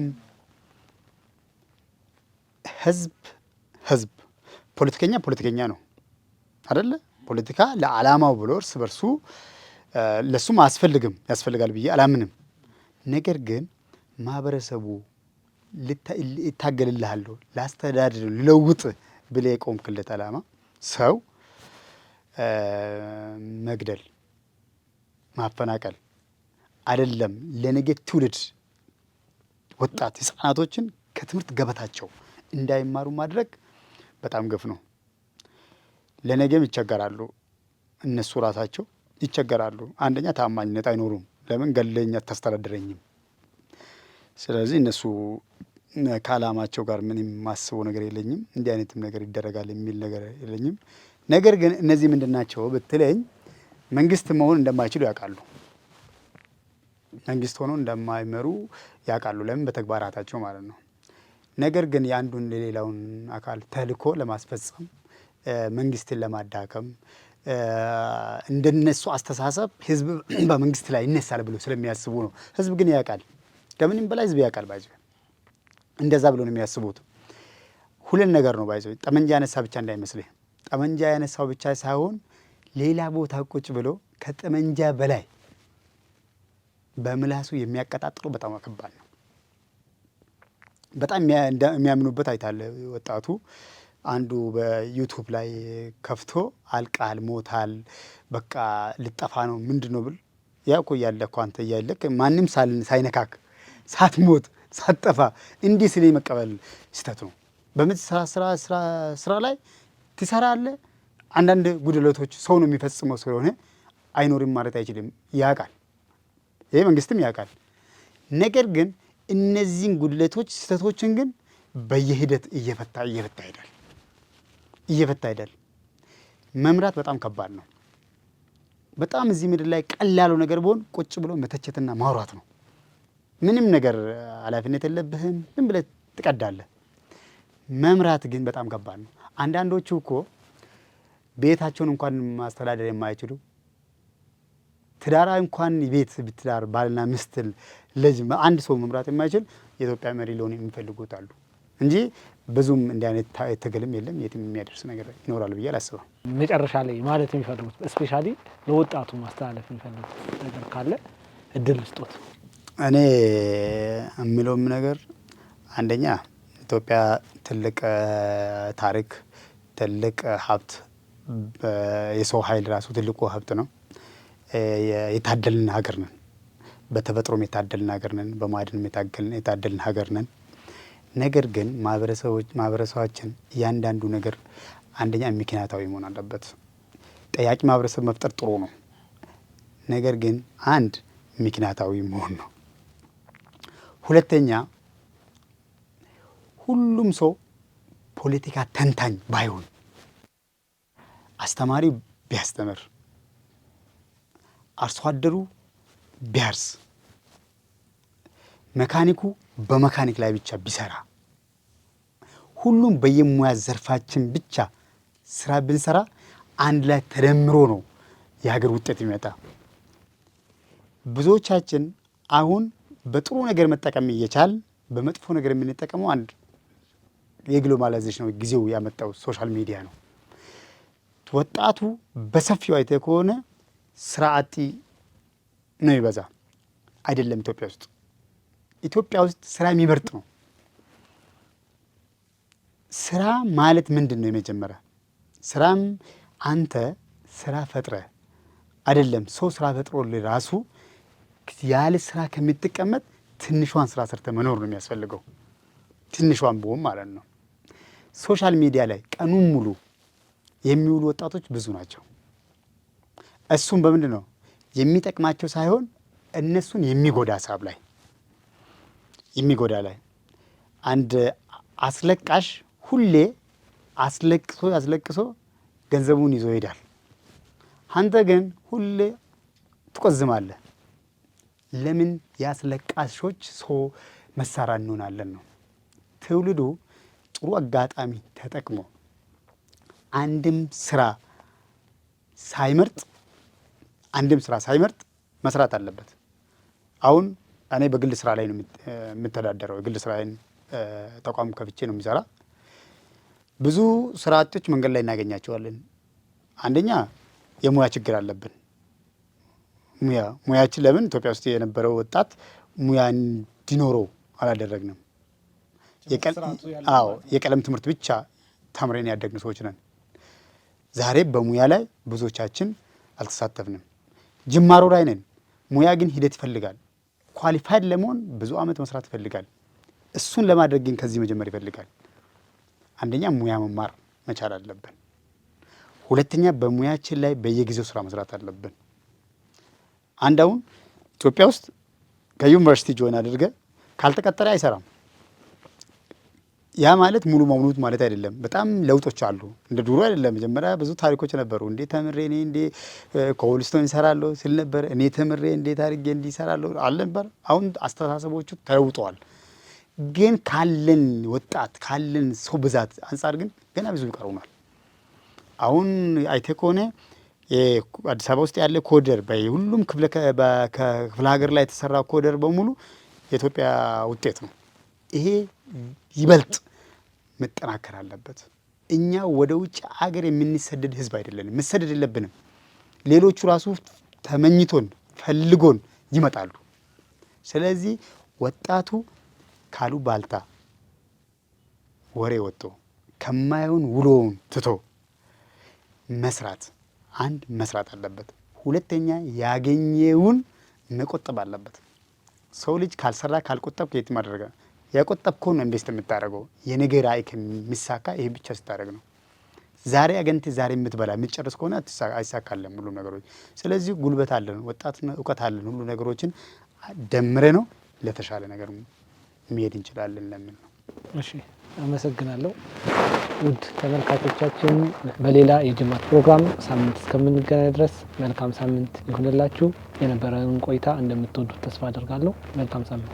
B: ህዝብ ፖለቲከኛ ነው አይደለ? ፖለቲካ ለዓላማው ብሎ እርስ በርሱ ለሱም አያስፈልግም፣ ያስፈልጋል ብዬ አላምንም። ነገር ግን ማህበረሰቡ ይታገልልሃለሁ፣ ላስተዳድር፣ ልለውጥ ብለህ የቆምክለት ዓላማ ሰው መግደል፣ ማፈናቀል አይደለም። ለነገ ትውልድ ወጣት ህጻናቶችን ከትምህርት ገበታቸው እንዳይማሩ ማድረግ በጣም ገፍ ነው። ለነገም ይቸገራሉ፣ እነሱ ራሳቸው ይቸገራሉ። አንደኛ ታማኝነት አይኖሩም። ለምን ገለኝ አታስተዳድረኝም? ስለዚህ እነሱ ከዓላማቸው ጋር ምንም የማስበው ነገር የለኝም። እንዲህ አይነትም ነገር ይደረጋል የሚል ነገር የለኝም። ነገር ግን እነዚህ ምንድን ናቸው ብትለኝ መንግስት መሆን እንደማይችሉ ያውቃሉ። መንግስት ሆነው እንደማይመሩ ያውቃሉ። ለምን? በተግባራታቸው ማለት ነው። ነገር ግን የአንዱን የሌላውን አካል ተልዕኮ ለማስፈጸም መንግስትን ለማዳከም እንደነሱ አስተሳሰብ ህዝብ በመንግስት ላይ ይነሳል ብሎ ስለሚያስቡ ነው። ህዝብ ግን ያውቃል፣ ከምንም በላይ ህዝብ ያውቃል። ባይዘ እንደዛ ብሎ ነው የሚያስቡት። ሁለት ነገር ነው ባይዘ። ጠመንጃ ያነሳ ብቻ እንዳይመስልህ። ጠመንጃ ያነሳው ብቻ ሳይሆን ሌላ ቦታ ቁጭ ብሎ ከጠመንጃ በላይ በምላሱ የሚያቀጣጥሉ በጣም ከባድ ነው። በጣም የሚያምኑበት አይታለ። ወጣቱ አንዱ በዩቱብ ላይ ከፍቶ አልቃል፣ ሞታል፣ በቃ ልጠፋ ነው ምንድን ነው ብል ያ እኮ እያለ እኮ አንተ እያለክ ማንም ሳይነካክ ሳትሞት ሳትጠፋ እንዲህ ስለ መቀበል ስህተት ነው። በምትሰራ ስራ ላይ ትሰራለህ። አንዳንድ ጉድለቶች ሰው ነው የሚፈጽመው ስለሆነ አይኖርም ማለት አይችልም። ያውቃል፣ ይሄ መንግስትም ያውቃል። ነገር ግን እነዚህን ጉድለቶች ስህተቶችን ግን በየሂደት እየፈታ ይሄዳል። መምራት በጣም ከባድ ነው። በጣም እዚህ ምድር ላይ ቀላሉ ነገር ቢሆን ቁጭ ብሎ መተቸትና ማውራት ነው። ምንም ነገር ኃላፊነት የለብህም፣ ዝም ብለህ ትቀዳለህ። መምራት ግን በጣም ከባድ ነው። አንዳንዶቹ እኮ ቤታቸውን እንኳን ማስተዳደር የማይችሉ ትዳራ እንኳን ቤት ብትዳር ባልና ሚስት ልጅ አንድ ሰው መምራት የማይችል የኢትዮጵያ መሪ ሊሆኑ የሚፈልጉት አሉ እንጂ ብዙም እንዲህ አይነት ትግልም የለም። የትም የሚያደርስ ነገር ይኖራል ብዬ አላስብም።
A: መጨረሻ ላይ ማለት የሚፈልጉት ስፔሻሊ ለወጣቱ ማስተላለፍ የሚፈልጉት ነገር ካለ እድል ስጦት።
B: እኔ የምለውም ነገር አንደኛ ኢትዮጵያ ትልቅ ታሪክ፣ ትልቅ ሀብት፣ የሰው ኃይል ራሱ ትልቁ ሀብት ነው። የታደልን ሀገር ነን። በተፈጥሮም የታደልን ሀገር ነን። በማዕድንም የታደልን ሀገር ነን። ነገር ግን ማህበረሰባችን እያንዳንዱ ነገር አንደኛ ምክንያታዊ መሆን አለበት። ጠያቂ ማህበረሰብ መፍጠር ጥሩ ነው። ነገር ግን አንድ ምክንያታዊ መሆን ነው። ሁለተኛ ሁሉም ሰው ፖለቲካ ተንታኝ ባይሆን፣ አስተማሪ ቢያስተምር፣ አርሶ አደሩ ቢያርስ፣ መካኒኩ በመካኒክ ላይ ብቻ ቢሰራ፣ ሁሉም በየሙያ ዘርፋችን ብቻ ስራ ብንሰራ አንድ ላይ ተደምሮ ነው የሀገር ውጤት የሚመጣ። ብዙዎቻችን አሁን በጥሩ ነገር መጠቀም እየቻል በመጥፎ ነገር የምንጠቀመው አንድ የግሎባላይዜሽን ነው፣ ጊዜው ያመጣው ሶሻል ሚዲያ ነው። ወጣቱ በሰፊው አይተ ከሆነ ስራ አጥ ነው ይበዛ አይደለም። ኢትዮጵያ ውስጥ ስራ የሚመርጥ ነው። ስራ ማለት ምንድን ነው? የመጀመሪያ ስራም አንተ ስራ ፈጥረ አይደለም፣ ሰው ስራ ፈጥሮ ራሱ ያለ ስራ ከሚጠቀመጥ ትንሿን ስራ ሰርተ መኖር ነው የሚያስፈልገው። ትንሿን ብሆን ማለት ነው። ሶሻል ሚዲያ ላይ ቀኑን ሙሉ የሚውሉ ወጣቶች ብዙ ናቸው። እሱም በምንድን ነው የሚጠቅማቸው ሳይሆን እነሱን የሚጎዳ ሀሳብ ላይ አንድ አስለቃሽ ሁሌ አስለቅሶ ገንዘቡን ይዞ ይሄዳል። አንተ ግን ሁሌ ትቆዝማለህ። ለምን? የአስለቃሾች ሰው መሳሪያ እንሆናለን ነው። ትውልዱ ጥሩ አጋጣሚ ተጠቅሞ አንድም ስራ ሳይመርጥ መስራት አለበት። አሁን እኔ በግል ስራ ላይ ነው የምተዳደረው። የግል ስራዬን ተቋም ከፍቼ ነው የሚሰራ። ብዙ ስራ አጦች መንገድ ላይ እናገኛቸዋለን። አንደኛ የሙያ ችግር አለብን። ሙያችን ለምን ኢትዮጵያ ውስጥ የነበረው ወጣት ሙያ እንዲኖረው አላደረግንም። የቀለም ትምህርት ብቻ ተምረን ያደግን ሰዎች ነን። ዛሬ በሙያ ላይ ብዙዎቻችን አልተሳተፍንም። ጅማሮ ላይ ነን። ሙያ ግን ሂደት ይፈልጋል። ኳሊፋይድ ለመሆን ብዙ አመት መስራት ይፈልጋል። እሱን ለማድረግ ግን ከዚህ መጀመር ይፈልጋል። አንደኛ ሙያ መማር መቻል አለብን። ሁለተኛ በሙያችን ላይ በየጊዜው ስራ መስራት አለብን። አሁን ኢትዮጵያ ውስጥ ከዩኒቨርሲቲ ጆይን አድርገ ካልተቀጠረ አይሰራም። ያ ማለት ሙሉ መሙሉት ማለት አይደለም። በጣም ለውጦች አሉ። እንደ ድሮ አይደለም። መጀመሪያ ብዙ ታሪኮች ነበሩ። እንዴት ተምሬ እኔ እንዴ ኮብልስቶን እሰራለሁ ስል ነበር። እኔ ተምሬ እንዴት አድርጌ እንዲሰራለሁ አልነበር። አሁን አስተሳሰቦቹ ተለውጠዋል። ግን ካለን ወጣት ካለን ሰው ብዛት አንጻር ግን ገና ብዙ ይቀሩናል። አሁን አይተ ከሆነ አዲስ አበባ ውስጥ ያለ ኮደር በሁሉም ክፍለ ሀገር ላይ የተሰራ ኮደር በሙሉ የኢትዮጵያ ውጤት ነው። ይሄ ይበልጥ መጠናከር አለበት። እኛ ወደ ውጭ ሀገር የምንሰደድ ህዝብ አይደለንም። መሰደድ የለብንም። ሌሎቹ ራሱ ተመኝቶን ፈልጎን ይመጣሉ። ስለዚህ ወጣቱ ካሉ ባልታ ወሬ ወጥቶ ከማየውን ውሎውን ትቶ መስራት አለበት። ሁለተኛ ያገኘውን መቆጠብ አለበት። ሰው ልጅ ካልሰራ ካልቆጠብ ከየት ማድረግ ያቆጠብከውን ኢንቨስት የምታደርገው የነገ ራዕይ ከሚሳካ ይሄ ብቻ ስታደርግ ነው። ዛሬ አገንተ ዛሬ የምትበላ የምትጨርስ ከሆነ አይሳካለም ሁሉ ነገሮች። ስለዚህ ጉልበት አለን፣ ወጣትና እውቀት አለን። ሁሉ ነገሮችን ደምረ ነው ለተሻለ ነገር መሄድ እንችላለን ለምን ነው።
A: እሺ፣ አመሰግናለሁ። ውድ ተመልካቾቻችን በሌላ የጅማት ፕሮግራም ሳምንት እስከምንገናኝ ድረስ መልካም ሳምንት ይሁንላችሁ። የነበረንን ቆይታ እንደምትወዱት ተስፋ አደርጋለሁ። መልካም ሳምንት።